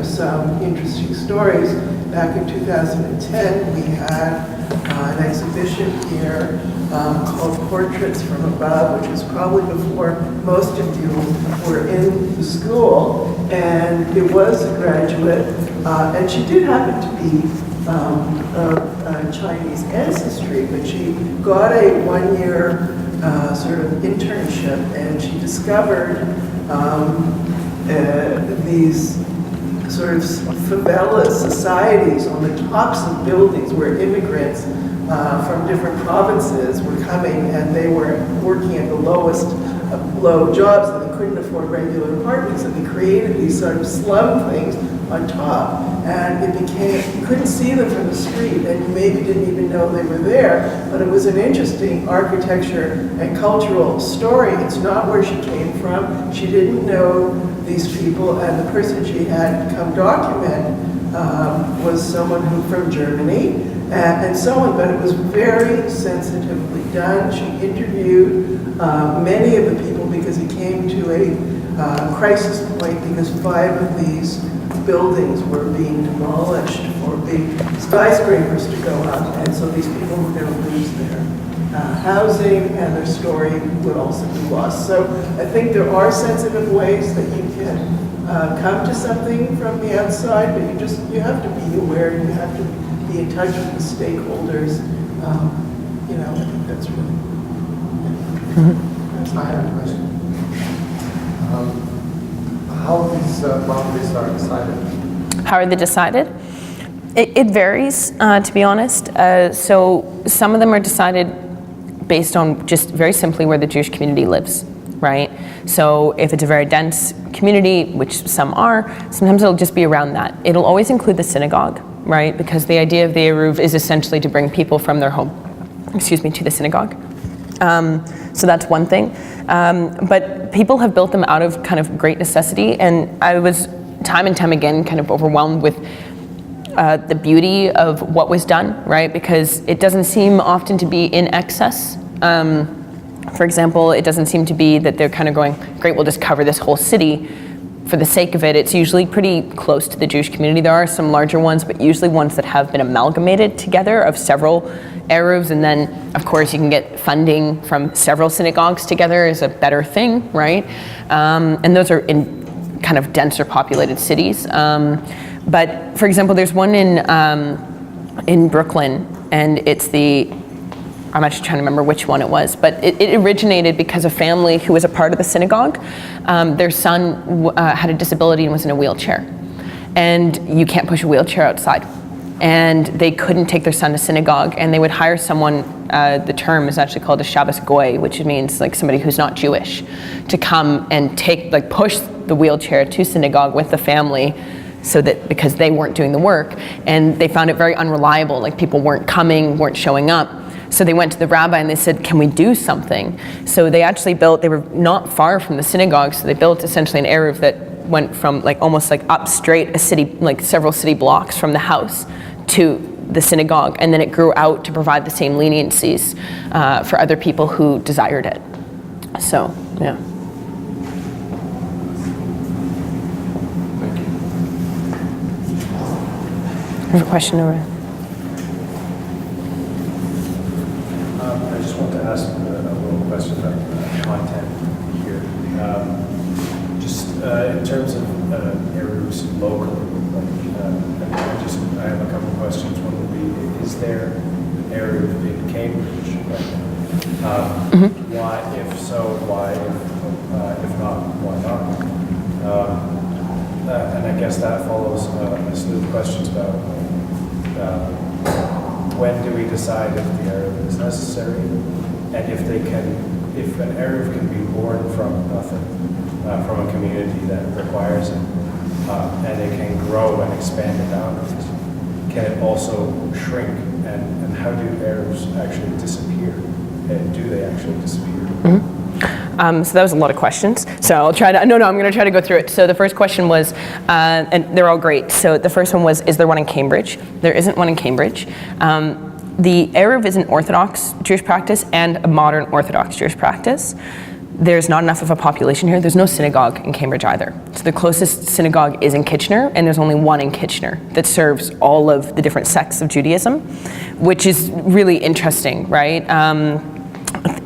some interesting stories. Back in 2010, we had an exhibition here called Portraits from Above, which was probably before most of you were in the school. And it was a graduate, and she did happen to be of Chinese ancestry, but she got a one-year sort of internship, and she discovered these sort of favela societies on the tops of buildings where immigrants from different provinces were coming, and they were working at the lowest of low jobs, and they couldn't afford regular apartments, and they created these sort of slum things on top, and it became, you couldn't see them from the street, and you maybe didn't even know they were there, but it was an interesting architecture and cultural story. It's not where she came from. She didn't know these people, and the person she had come document was someone who from Germany, and so on, but it was very sensitively done. She interviewed many of the people because it came to a crisis point because 5 of these buildings were being demolished for big skyscrapers to go up, and so these people were going to lose their housing, and their story would also be lost. So I think there are sensitive ways that you can come to something from the outside, but you have to be aware, you have to be in touch with the stakeholders. I think that's really. I have a question. How these boundaries are decided? How are they decided? It varies, to be honest. So some of them are decided based on just very simply where the Jewish community lives, right? So if it's a very dense community, which some are, sometimes it'll just be around that. It'll always include the synagogue, right? Because the idea of the Eruv is essentially to bring people from their home, to the synagogue. So that's one thing. But people have built them out of kind of great necessity, and I was time and time again kind of overwhelmed with the beauty of what was done, right? Because it doesn't seem often to be in excess. For example, it doesn't seem to be that they're kind of going, great, we'll just cover this whole city for the sake of it. It's usually pretty close to the Jewish community. There are some larger ones, but usually ones that have been amalgamated together of several Eruvs, and then of course you can get funding from several synagogues together is a better thing, right? And those are in kind of denser populated cities. But for example, there's one in Brooklyn, and it's I'm actually trying to remember which one it was, but it originated because a family who was a part of the synagogue, their son had a disability and was in a wheelchair. And you can't push a wheelchair outside. And they couldn't take their son to synagogue, and they would hire someone, the term is actually called a Shabbos Goy, which means like somebody who's not Jewish, to come and push the wheelchair to synagogue with the family, so that, because they weren't doing the work, and they found it very unreliable, like people weren't coming, weren't showing up. So they went to the rabbi and they said, can we do something? So they actually built, they were not far from the synagogue, so they built essentially an Eruv that went from almost up straight a city, several city blocks from the house to the synagogue, and then it grew out to provide the same leniencies for other people who desired it. So, yeah. Thank you. There's a question over there. I just want to ask a little question about content here. Just in terms of Eruvs locally, I have a couple of questions. One would be, is there an Eruv in Cambridge right now? Why, if so, why? If not, why not? And I guess that follows a slew of questions about when do we decide if the Eruv is necessary, and if an Eruv can be born from nothing, from a community that requires it, and it can grow and expand it out, can it also shrink? And how do Eruvs actually disappear? And do they actually disappear? So that was a lot of questions. So I'll try to, I'm going to try to go through it. So the first question was, and they're all great. So the first one was, is there one in Cambridge? There isn't one in Cambridge. The Eruv is an Orthodox Jewish practice and a modern Orthodox Jewish practice. There's not enough of a population here. There's no synagogue in Cambridge either. So the closest synagogue is in Kitchener, and there's only one in Kitchener that serves all of the different sects of Judaism, which is really interesting, right?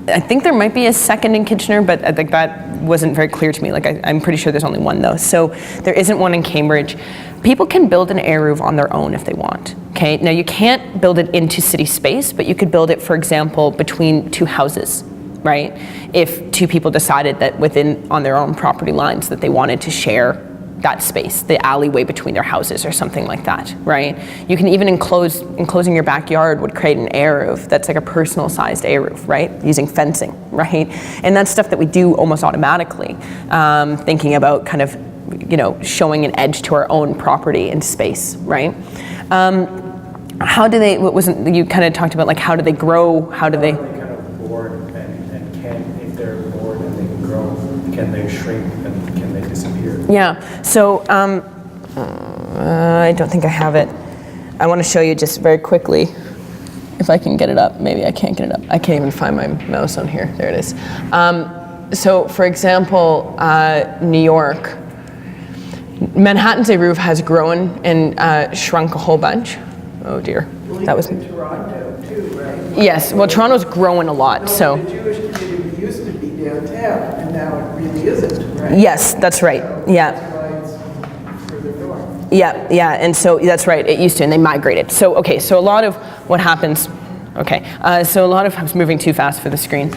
I think there might be a second in Kitchener, but I think that wasn't very clear to me. I'm pretty sure there's only one though. So there isn't one in Cambridge. People can build an Eruv on their own if they want, okay? Now you can't build it into city space, but you could build it, for example, between two houses, right? If two people decided that on their own property lines that they wanted to share that space, the alleyway between their houses or something like that, right? You can even enclosing your backyard would create an Eruv that's like a personal sized Eruv, right? Using fencing, right? And that's stuff that we do almost automatically, thinking about kind of, showing an edge to our own property and space, right? How do they, you kind of talked about how do they grow, how do they? Are they kind of bored and if they're bored and they can grow, can they shrink and can they disappear? Yeah, so I don't think I have it. I want to show you just very quickly, if I can get it up. Maybe I can't get it up. I can't even find my mouse on here. There it is. So for example, New York, Manhattan's Eruv has grown and shrunk a whole bunch. Oh dear, that was. Toronto too, right? Yes, well Toronto's growing a lot, so. The Jewish community used to be downtown, and now it really isn't, right? Yes, that's right, yeah. That's why it's further north. Yeah, and so that's right, it used to, and they migrated. So, okay, so a lot of what happens, I was moving too fast for the screen.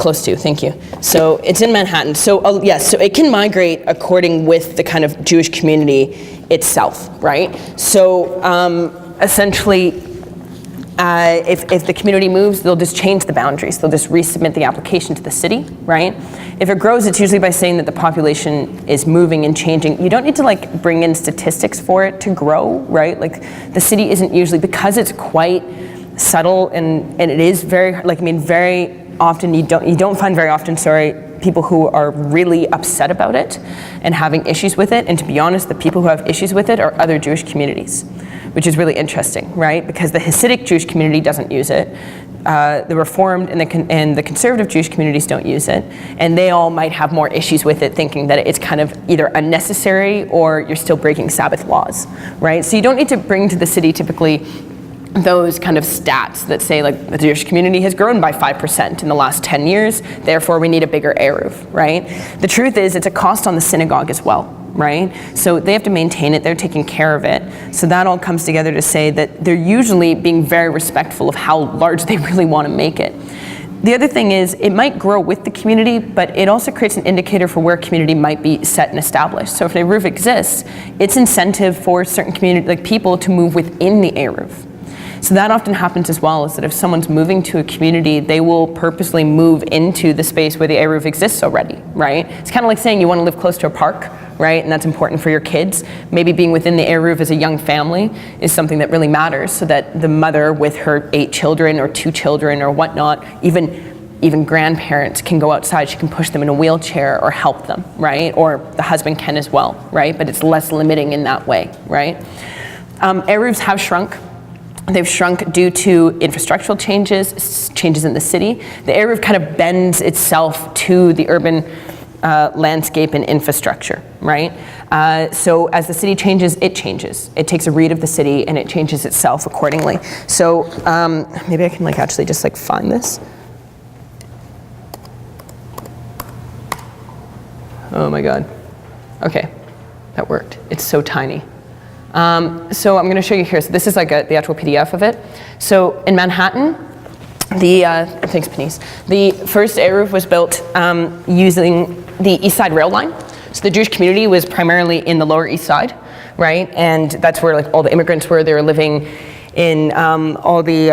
close to, thank you. So it's in Manhattan. So yes, so it can migrate according with the kind of Jewish community itself, right? So essentially, if the community moves, they'll just change the boundaries. They'll just resubmit the application to the city, right? If it grows, it's usually by saying that the population is moving and changing. You don't need to like bring in statistics for it to grow, right? Like the city isn't usually, because it's quite subtle and it is very, like, I mean, very often you don't find very often, people who are really upset about it and having issues with it. And to be honest, the people who have issues with it are other Jewish communities, which is really interesting, right? Because the Hasidic Jewish community doesn't use it. The Reformed and the conservative Jewish communities don't use it. And they all might have more issues with it, thinking that it's kind of either unnecessary or you're still breaking Sabbath laws, right? So you don't need to bring to the city typically those kind of stats that say like the Jewish community has grown by 5% in the last 10 years, therefore we need a bigger Eruv, right? The truth is it's a cost on the synagogue as well, right? So they have to maintain it, they're taking care of it. So that all comes together to say that they're usually being very respectful of how large they really want to make it. The other thing is it might grow with the community, but it also creates an indicator for where community might be set and established. So if an Eruv exists, it's incentive for certain community, like people to move within the Eruv. So that often happens as well, is that if someone's moving to a community, they will purposely move into the space where the Eruv exists already, right? It's kind of like saying you want to live close to a park, right? And that's important for your kids. Maybe being within the Eruv as a young family is something that really matters, so that the mother with her 8 children or 2 children or whatnot, even grandparents can go outside, she can push them in a wheelchair or help them, right? Or the husband can as well, right? But it's less limiting in that way, right? Eruvs have shrunk. They've shrunk due to infrastructural changes in the city. The Eruv kind of bends itself to the urban landscape and infrastructure, right? So as the city changes, it changes. It takes a read of the city and it changes itself accordingly. So maybe I can like actually just like find this. Oh my God. Okay, that worked. It's so tiny. So I'm going to show you here. So this is like the actual PDF of it. So in Manhattan, thanks Penise, the first Eruv was built using the East Side Rail Line. So the Jewish community was primarily in the Lower East Side, right? And that's where like all the immigrants were. They were living in all the,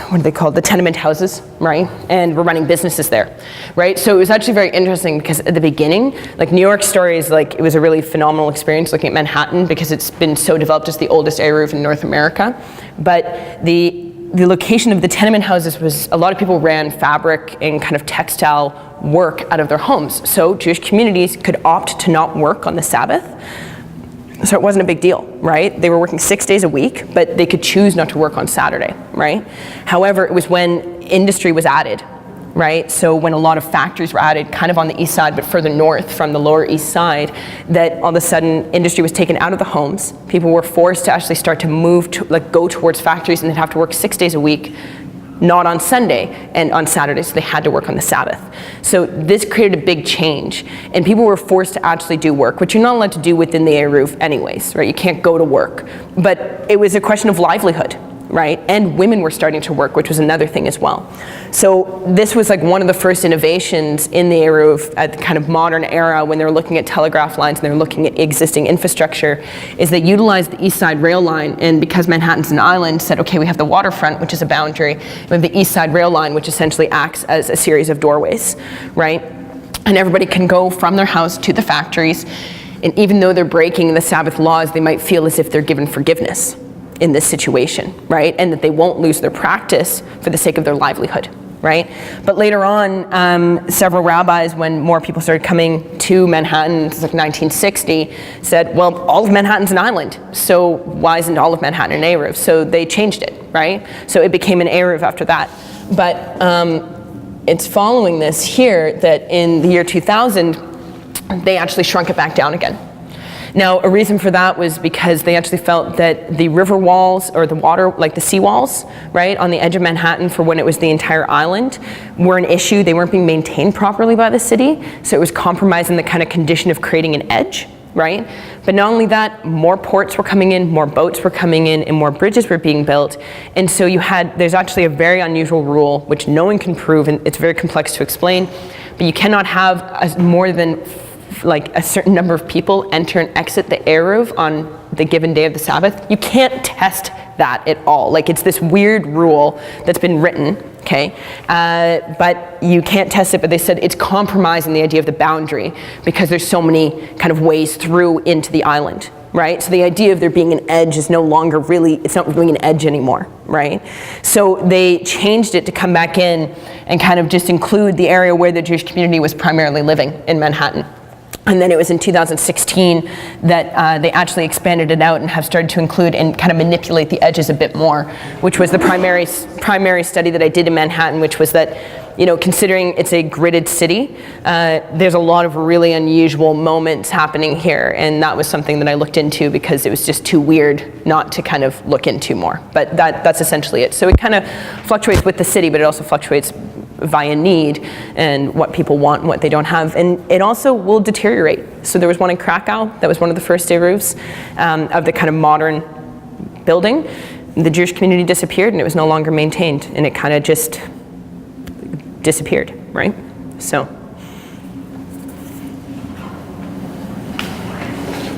what are they called? The tenement houses, right? And we're running businesses there, right? So it was actually very interesting because at the beginning, like New York story is like, it was a really phenomenal experience looking at Manhattan because it's been so developed as the oldest Eruv in North America. But the location of the tenement houses was, a lot of people ran fabric and kind of textile work out of their homes. So Jewish communities could opt to not work on the Sabbath. So it wasn't a big deal, right? They were working 6 days a week, but they could choose not to work on Saturday, right? However, it was when industry was added, right? So when a lot of factories were added kind of on the east side, but further north from the Lower East Side, that all of a sudden industry was taken out of the homes. People were forced to actually start to move to, like, go towards factories, and they'd have to work 6 days a week, not on Sunday and on Saturday, so they had to work on the Sabbath. So this created a big change, and people were forced to actually do work, which you're not allowed to do within the Eruv anyways, right? You can't go to work. But it was a question of livelihood, right? And women were starting to work, which was another thing as well. So this was like one of the first innovations in the Eruv at the kind of modern era when they were looking at telegraph lines and they were looking at existing infrastructure, is they utilized the East Side Rail Line, and because Manhattan's an island, said, okay, we have the waterfront, which is a boundary, we have the East Side Rail Line, which essentially acts as a series of doorways, right? And everybody can go from their house to the factories, and even though they're breaking the Sabbath laws, they might feel as if they're given forgiveness in this situation, right? And that they won't lose their practice for the sake of their livelihood, right? But later on, several rabbis, when more people started coming to Manhattan, it's like 1960, said, well, all of Manhattan's an island, so why isn't all of Manhattan an Eruv? So they changed it, right? So it became an Eruv after that. But it's following this here that in the year 2000, they actually shrunk it back down again. Now, a reason for that was because they actually felt that the river walls or the water, like the seawalls, right, on the edge of Manhattan for when it was the entire island, were an issue. They weren't being maintained properly by the city, so it was compromising the kind of condition of creating an edge, right? But not only that, more ports were coming in, more boats were coming in, and more bridges were being built. And so there's actually a very unusual rule, which no one can prove, and it's very complex to explain, but you cannot have more than like a certain number of people enter and exit the Eruv on the given day of the Sabbath. You can't test that at all. Like, it's this weird rule that's been written, okay? But you can't test it, but they said it's compromising the idea of the boundary because there's so many kind of ways through into the island, right? So the idea of there being an edge is no longer really, it's not really an edge anymore, right? So they changed it to come back in and kind of just include the area where the Jewish community was primarily living in Manhattan. And then it was in 2016 that they actually expanded it out and have started to include and kind of manipulate the edges a bit more, which was the primary study that I did in Manhattan, which was that, you know, considering it's a gridded city, there's a lot of really unusual moments happening here. And that was something that I looked into because it was just too weird not to kind of look into more. But that's essentially it. So it kind of fluctuates with the city, but it also fluctuates via need and what people want and what they don't have. And it also will deteriorate. So there was one in Krakow that was one of the first Eruvs of the kind of modern building. The Jewish community disappeared and it was no longer maintained, and it kind of just disappeared, right? So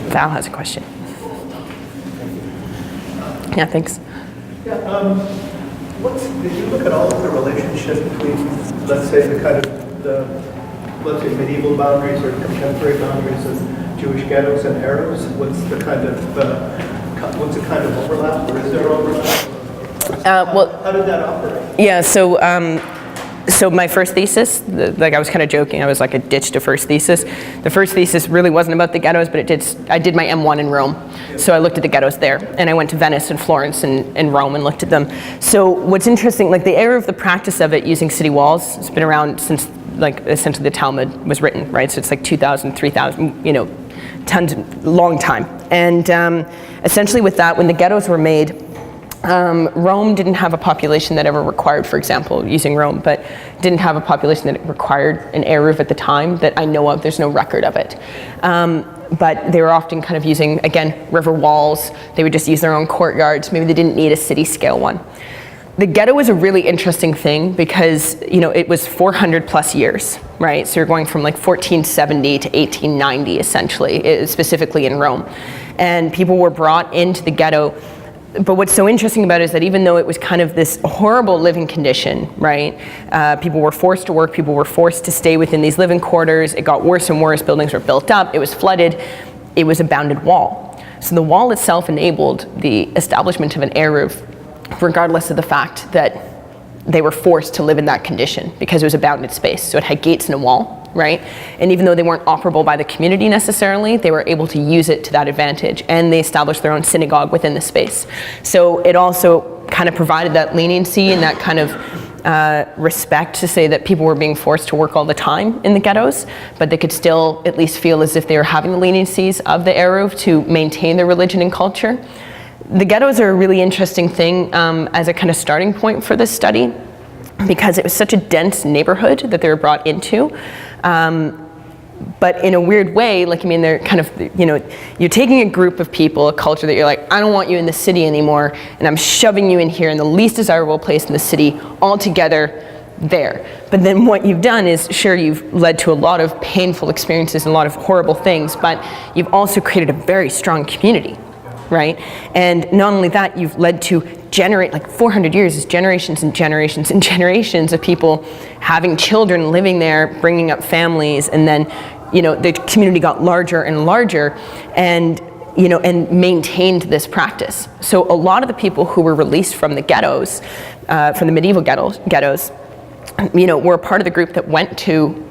Val has a question. Yeah, thanks. Yeah, did you look at all of the relationship between, let's say, let's say medieval boundaries or contemporary boundaries of Jewish ghettos and Arabs? What's the kind of overlap, or is there overlap? How did that operate? Yeah, so my first thesis, like I was kind of joking, I was like, I ditched a first thesis. The first thesis really wasn't about the ghettos, but I did my M1 in Rome. So I looked at the ghettos there, and I went to Venice and Florence and Rome and looked at them. So what's interesting, like the era of the practice of it using city walls, it's been around since like essentially the Talmud was written, right? So it's like 2,000, 3,000, you know, long time. And essentially with that, when the ghettos were made, Rome didn't have a population that ever required, for example, using Rome, but didn't have a population that required an Eruv at the time that I know of. There's no record of it. But they were often kind of using, again, river walls. They would just use their own courtyards. Maybe they didn't need a city scale one. The ghetto was a really interesting thing because, you know, it was 400 plus years, right? So you're going from like 1470 to 1890, essentially, specifically in Rome. And people were brought into the ghetto. But what's so interesting about it is that even though it was kind of this horrible living condition, right? People were forced to work, people were forced to stay within these living quarters. It got worse and worse, buildings were built up, it was flooded, it was a bounded wall. So the wall itself enabled the establishment of an Eruv, regardless of the fact that they were forced to live in that condition because it was a bounded space. So it had gates and a wall, right? And even though they weren't operable by the community necessarily, they were able to use it to that advantage, and they established their own synagogue within the space. So it also kind of provided that leniency and that kind of respect to say that people were being forced to work all the time in the ghettos, but they could still at least feel as if they were having the leniencies of the Eruv to maintain their religion and culture. The ghettos are a really interesting thing as a kind of starting point for this study, because it was such a dense neighborhood that they were brought into. But in a weird way, like, I mean, they're kind of, you know, you're taking a group of people, a culture that you're like, I don't want you in the city anymore, and I'm shoving you in here in the least desirable place in the city, all together there. But then what you've done is, sure, you've led to a lot of painful experiences and a lot of horrible things, but you've also created a very strong community, right? And not only that, you've led to generate, like 400 years is generations and generations and generations of people having children, living there, bringing up families, and then, you know, the community got larger and larger, and, you know, and maintained this practice. So a lot of the people who were released from the ghettos, from the medieval ghettos, you know, were a part of the group that went to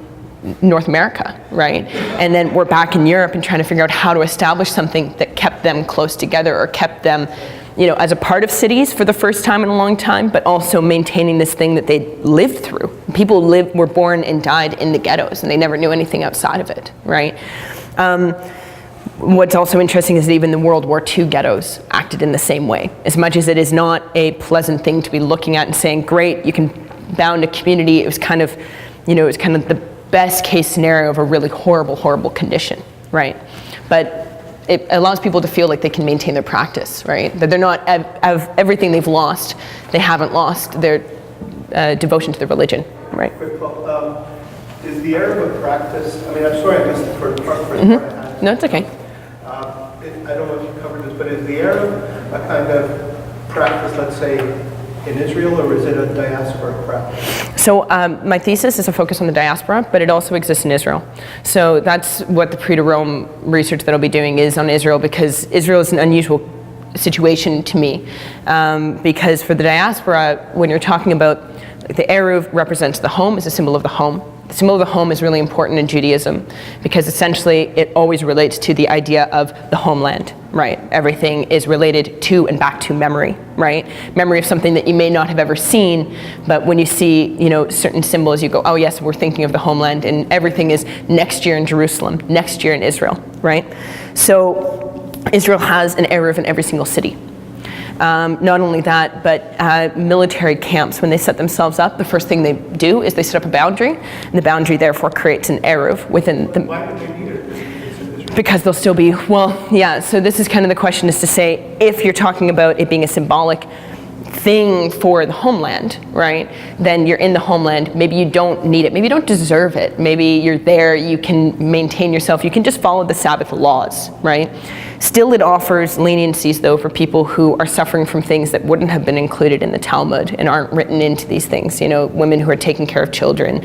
North America, right? And then we're back in Europe and trying to figure out how to establish something that kept them close together, or kept them, you know, as a part of cities for the first time in a long time, but also maintaining this thing that they lived through. People were born and died in the ghettos, and they never knew anything outside of it, right? What's also interesting is that even the World War II ghettos acted in the same way. As much as it is not a pleasant thing to be looking at and saying, great, you can bound a community, it was kind of, you know, it was kind of the best case scenario of a really horrible, horrible condition, right? but it allows people to feel like they can maintain their practice, right? That they're not, of everything they've lost, they haven't lost their devotion to the religion, right? Quick follow-up. Is the Eruv a practice? I mean, I'm sorry I missed the first part. No, it's okay. I don't know if you covered this, but is the Eruv a kind of practice, let's say, in Israel, or is it a diaspora practice? So my thesis is a focus on the diaspora, but it also exists in Israel. So that's what the pre-to-Rome research that I'll be doing is on Israel, because Israel is an unusual situation to me. Because for the diaspora, when you're talking about the Eruv represents the home, is a symbol of the home. The symbol of the home is really important in Judaism because essentially it always relates to the idea of the homeland, right? Everything is related to and back to memory, right? Memory of something that you may not have ever seen, but when you see, you know, certain symbols, you go, oh yes, we're thinking of the homeland, and everything is next year in Jerusalem, next year in Israel, right? So Israel has an Eruv in every single city. Not only that, but military camps, when they set themselves up, the first thing they do is they set up a boundary, and the boundary therefore creates an Eruv within the... Why would they need it? Because they'll still be, well, yeah, so this is kind of the question, is to say, if you're talking about it being a symbolic thing for the homeland, right, then you're in the homeland, maybe you don't need it, maybe you don't deserve it, maybe you're there, you can maintain yourself, you can just follow the Sabbath laws, right? Still, it offers leniencies, though, for people who are suffering from things that wouldn't have been included in the Talmud and aren't written into these things. You know, women who are taking care of children,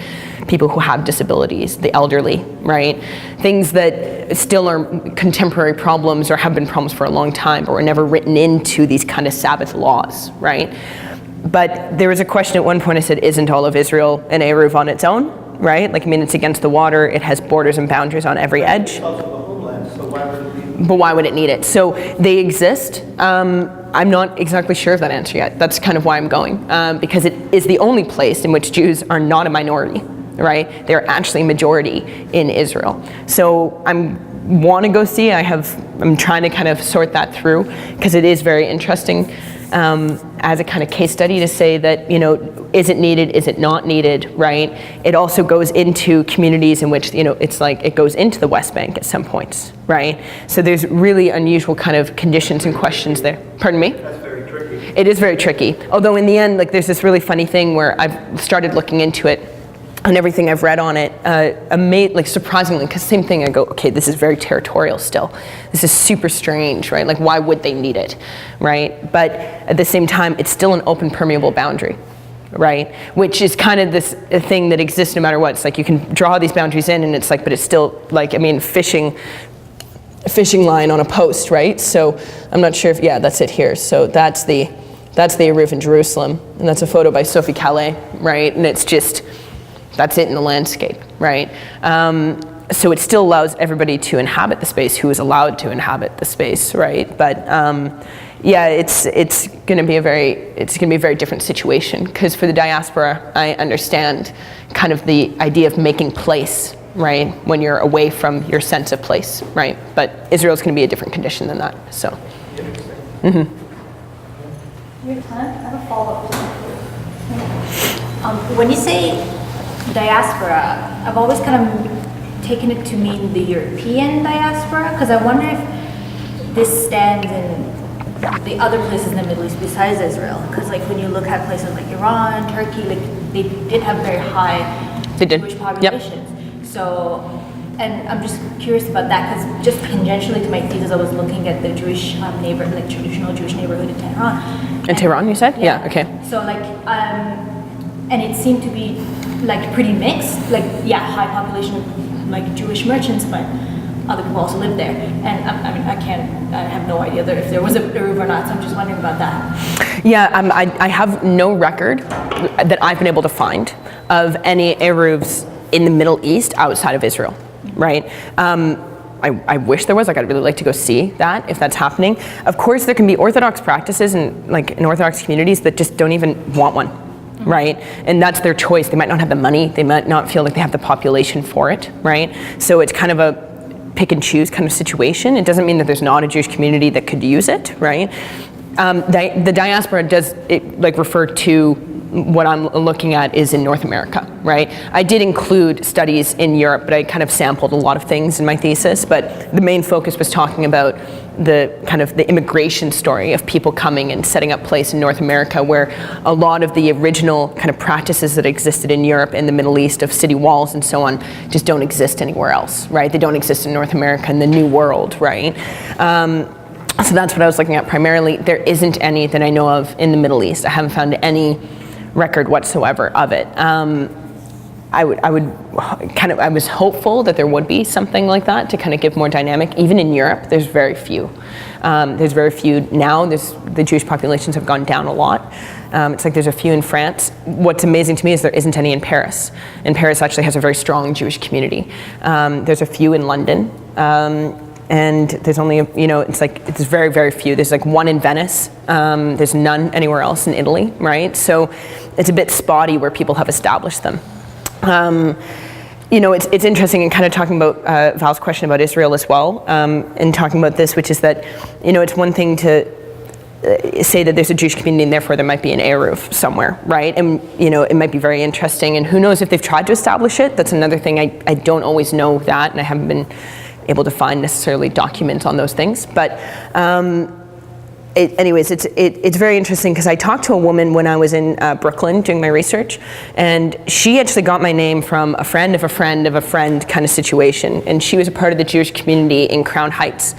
people who have disabilities, the elderly, right? Things that still are contemporary problems or have been problems for a long time, but were never written into these kind of Sabbath laws, right? But there was a question at one point, I said, isn't all of Israel an Eruv on its own, right? Like, I mean, it's against the water, it has borders and boundaries on every edge. It's also the homeland, so why would it be? But why would it need it? So they exist. I'm not exactly sure of that answer yet. That's kind of why I'm going, because it is the only place in which Jews are not a minority, right? They're actually a majority in Israel. So I'm want to go see. I'm trying to kind of sort that through because it is very interesting. As a kind of case study to say that, you know, is it needed, is it not needed, right? It also goes into communities in which, you know, it's like it goes into the West Bank at some points, right? So there's really unusual kind of conditions and questions there. Pardon me? That's very tricky. It is very tricky. Although in the end, like there's this really funny thing where I've started looking into it and everything I've read on it, like surprisingly, because same thing, I go, okay, this is very territorial still. This is super strange, right? Like, why would they need it, right? But at the same time, it's still an open, permeable boundary, right? Which is kind of this thing that exists no matter what. It's like you can draw these boundaries in, and it's like, but it's still like, I mean, fishing line on a post, right? So I'm not sure if, yeah, that's it here. So that's the Eruv in Jerusalem, and that's a photo by Sophie Calais, right? And it's just, that's it in the landscape, right? So it still allows everybody to inhabit the space who is allowed to inhabit the space, right? But yeah, it's going to be a very different situation because for the diaspora, I understand kind of the idea of making place, right? When you're away from your sense of place, right? But Israel's going to be a different condition than that. So. Mm-hmm. I have a follow-up. When you say diaspora, I've always kind of taken it to mean the European diaspora, because I wonder if this stands in the other places in the Middle East besides Israel. Because like when you look at places like Iran, Turkey, like they did have very high Jewish populations. Yep. So, and I'm just curious about that because just tangentially to my thesis, I was looking at the Jewish neighborhood, like traditional Jewish neighborhood in Tehran. In Tehran, you said? Yeah. Okay. So like, and it seemed to be like pretty mixed, like yeah, high population like Jewish merchants, but other people also live there. And I mean, I have no idea if there was a Eruv or not, so I'm just wondering about that. Yeah, I have no record that I've been able to find of any Eruvs in the Middle East outside of Israel, right? I wish there was. Like, I'd really like to go see that if that's happening. Of course, there can be Orthodox practices and like in Orthodox communities that just don't even want one, right? And that's their choice. They might not have the money. They might not feel like they have the population for it, right? So it's kind of a pick and choose kind of situation. It doesn't mean that there's not a Jewish community that could use it, right? The diaspora does like refer to what I'm looking at is in North America, right? I did include studies in Europe, but I kind of sampled a lot of things in my thesis, but the main focus was talking about the kind of the immigration story of people coming and setting up place in North America, where a lot of the original kind of practices that existed in Europe and the Middle East of city walls and so on just don't exist anywhere else, right? They don't exist in North America and the New World, right? So that's what I was looking at primarily. There isn't any that I know of in the Middle East. I haven't found any record whatsoever of it. I was hopeful that there would be something like that to kind of give more dynamic. Even in Europe, there's very few. There's very few now. The Jewish populations have gone down a lot. It's like there's a few in France. What's amazing to me is there isn't any in Paris. And Paris actually has a very strong Jewish community. There's a few in London. And there's only, it's very, very few. There's like one in Venice. There's none anywhere else in Italy, right? So it's a bit spotty where people have established them. It's interesting in kind of talking about Val's question about Israel as well, and talking about this, which is that, it's one thing to say that there's a Jewish community and therefore there might be an Eruv somewhere, right? And, it might be very interesting, and who knows if they've tried to establish it. That's another thing. I don't always know that, and I haven't been able to find necessarily documents on those things. But it's very interesting because I talked to a woman when I was in Brooklyn doing my research, and she actually got my name from a friend of a friend of a friend kind of situation, and she was a part of the Jewish community in Crown Heights.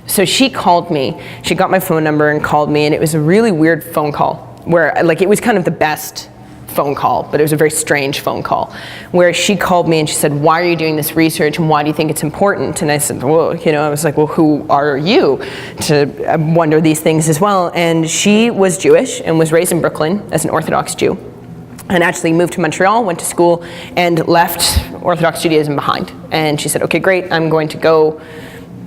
So she called me, she got my phone number and called me, and it was a really weird phone call where it was kind of the best phone call, but it was a very strange phone call where she called me and she said, why are you doing this research and why do you think it's important? And I said, well, I was like, well, who are you to wonder these things as well? And she was Jewish and was raised in Brooklyn as an Orthodox Jew, and actually moved to Montreal, went to school, and left Orthodox Judaism behind. And she said, okay, great, I'm going to go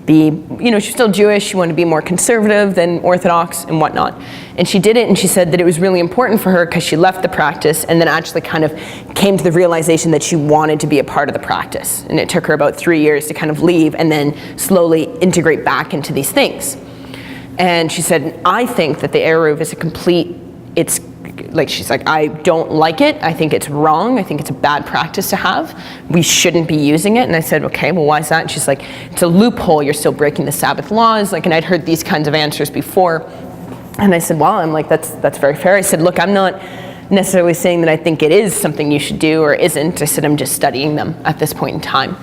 be, she's still Jewish, she wanted to be more conservative than Orthodox and whatnot. And she did it, and she said that it was really important for her because she left the practice and then actually kind of came to the realization that she wanted to be a part of the practice. And it took her about 3 years to kind of leave and then slowly integrate back into these things. And she said, I think that the Eruv is she's like, I don't like it. I think it's wrong. I think it's a bad practice to have. We shouldn't be using it. And I said, okay, well, why is that? And she's like, it's a loophole. You're still breaking the Sabbath laws. And I'd heard these kinds of answers before. And I said, well, I'm like, that's very fair. I said, look, I'm not necessarily saying that I think it is something you should do or isn't. I said, I'm just studying them at this point in time.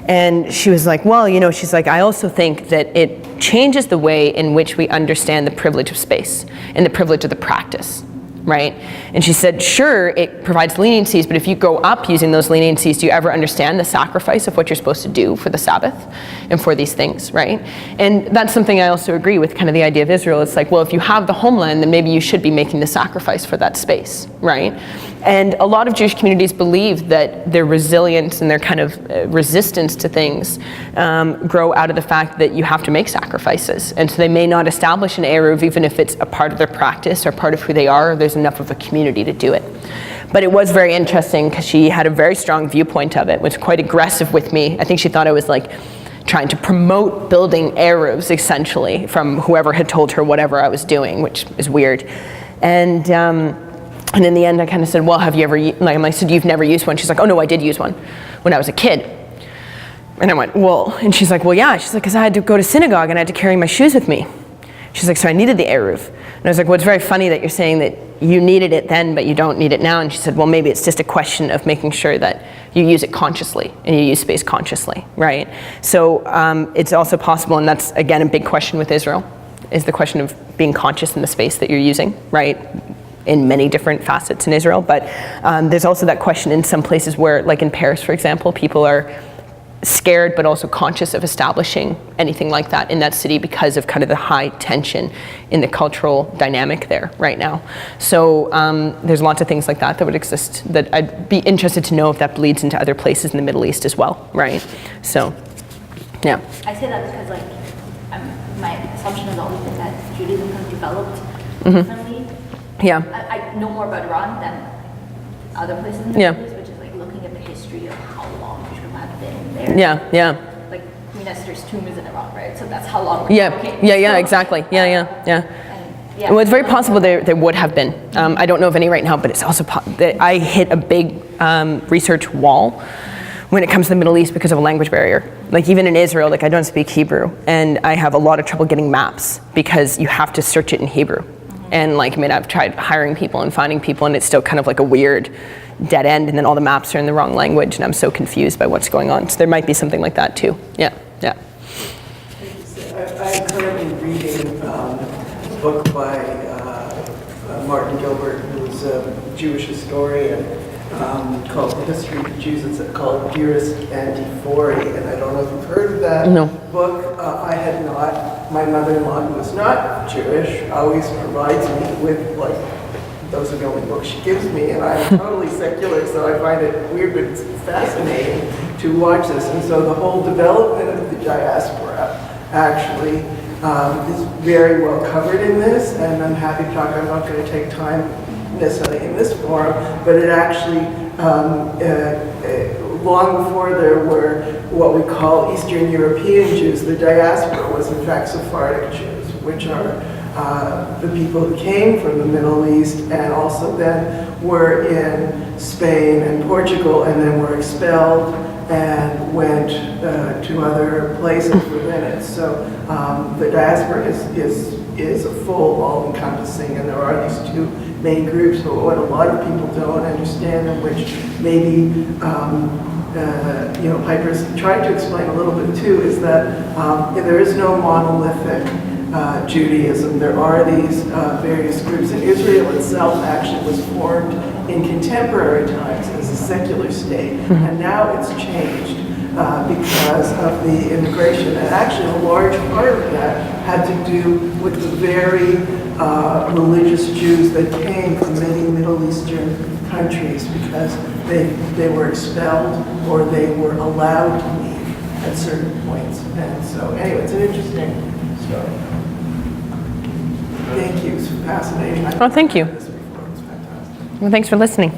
And she was like, well, she's like, I also think that it changes the way in which we understand the privilege of space and the privilege of the practice. Right? And she said, sure, it provides leniencies, but if you go up using those leniencies, do you ever understand the sacrifice of what you're supposed to do for the Sabbath and for these things, right? And that's something I also agree with, kind of the idea of Israel. It's like, well, if you have the homeland, then maybe you should be making the sacrifice for that space, right? And a lot of Jewish communities believe that their resilience and their kind of resistance to things grow out of the fact that you have to make sacrifices. And so they may not establish an Eruv even if it's a part of their practice or part of who they are, or there's enough of a community to do it. But it was very interesting because she had a very strong viewpoint of it, was quite aggressive with me. I think she thought I was like trying to promote building Eruvs essentially from whoever had told her whatever I was doing, which is weird. And in the end I kind of said, well, have you ever, I said, you've never used one? She's like, oh no, I did use one when I was a kid. And I went, well, and she's like, well, yeah. She's like, because I had to go to synagogue and I had to carry my shoes with me. She's like, so I needed the Eruv. And I was like, well, it's very funny that you're saying that you needed it then, but you don't need it now. And she said, well, maybe it's just a question of making sure that you use it consciously and you use space consciously, right? So it's also possible, and that's, again, a big question with Israel, is the question of being conscious in the space that you're using, right? In many different facets in Israel. But there's also that question in some places where, like in Paris, for example, people are scared but also conscious of establishing anything like that in that city because of kind of the high tension in the cultural dynamic there right now. So there's lots of things like that would exist that I'd be interested to know if that bleeds into other places in the Middle East as well, right? So, yeah. I say that because my assumption has always been that Judaism has developed differently. Yeah. I know more about Iran than other places in the Middle East, which is like looking at the history of how long Jewish people have been there. Yeah. Like Queen Esther's tomb is in Iran, right? So that's how long. Yeah, exactly. Yeah. Yeah. Well, it's very possible there would have been. I don't know of any right now, but it's also that I hit a big research wall when it comes to the Middle East because of a language barrier. Like even in Israel, like I don't speak Hebrew, and I have a lot of trouble getting maps because you have to search it in Hebrew. And like, I mean, I've tried hiring people and finding people, and it's still kind of like a weird dead end, and then all the maps are in the wrong language, and I'm so confused by what's going on. So there might be something like that too. Yeah, yeah. I'm currently reading a book by Martin Gilbert, who's a Jewish historian, called The History of the Jews. It's called Dearest Antiphori, and I don't know if you've heard of that book. I had not. My mother-in-law, who is not Jewish, always provides me with, like, those are the only books she gives me, and I'm totally secular, so I find it weird, but it's fascinating to watch this. And so the whole development of the diaspora actually is very well covered in this, and I'm happy to talk. I'm not going to take time necessarily in this forum, but it actually, long before there were what we call Eastern European Jews, the diaspora was in fact Sephardic Jews, which are the people who came from the Middle East and also then were in Spain and Portugal and then were expelled and went to other places within it. So the diaspora is a full, all-encompassing, and there are these two main groups, but what a lot of people don't understand, and which maybe Piper's tried to explain a little bit too, is that there is no monolithic Judaism. There are these various groups, and Israel itself actually was formed in contemporary times as a secular state, and now it's changed because of the immigration. And actually a large part of that had to do with the very religious Jews that came from many Middle Eastern countries because they were expelled or they were allowed to leave at certain points. And so anyway, it's an interesting story. Thank you, it's fascinating. Well, thank you. It's fantastic. Well, thanks for listening.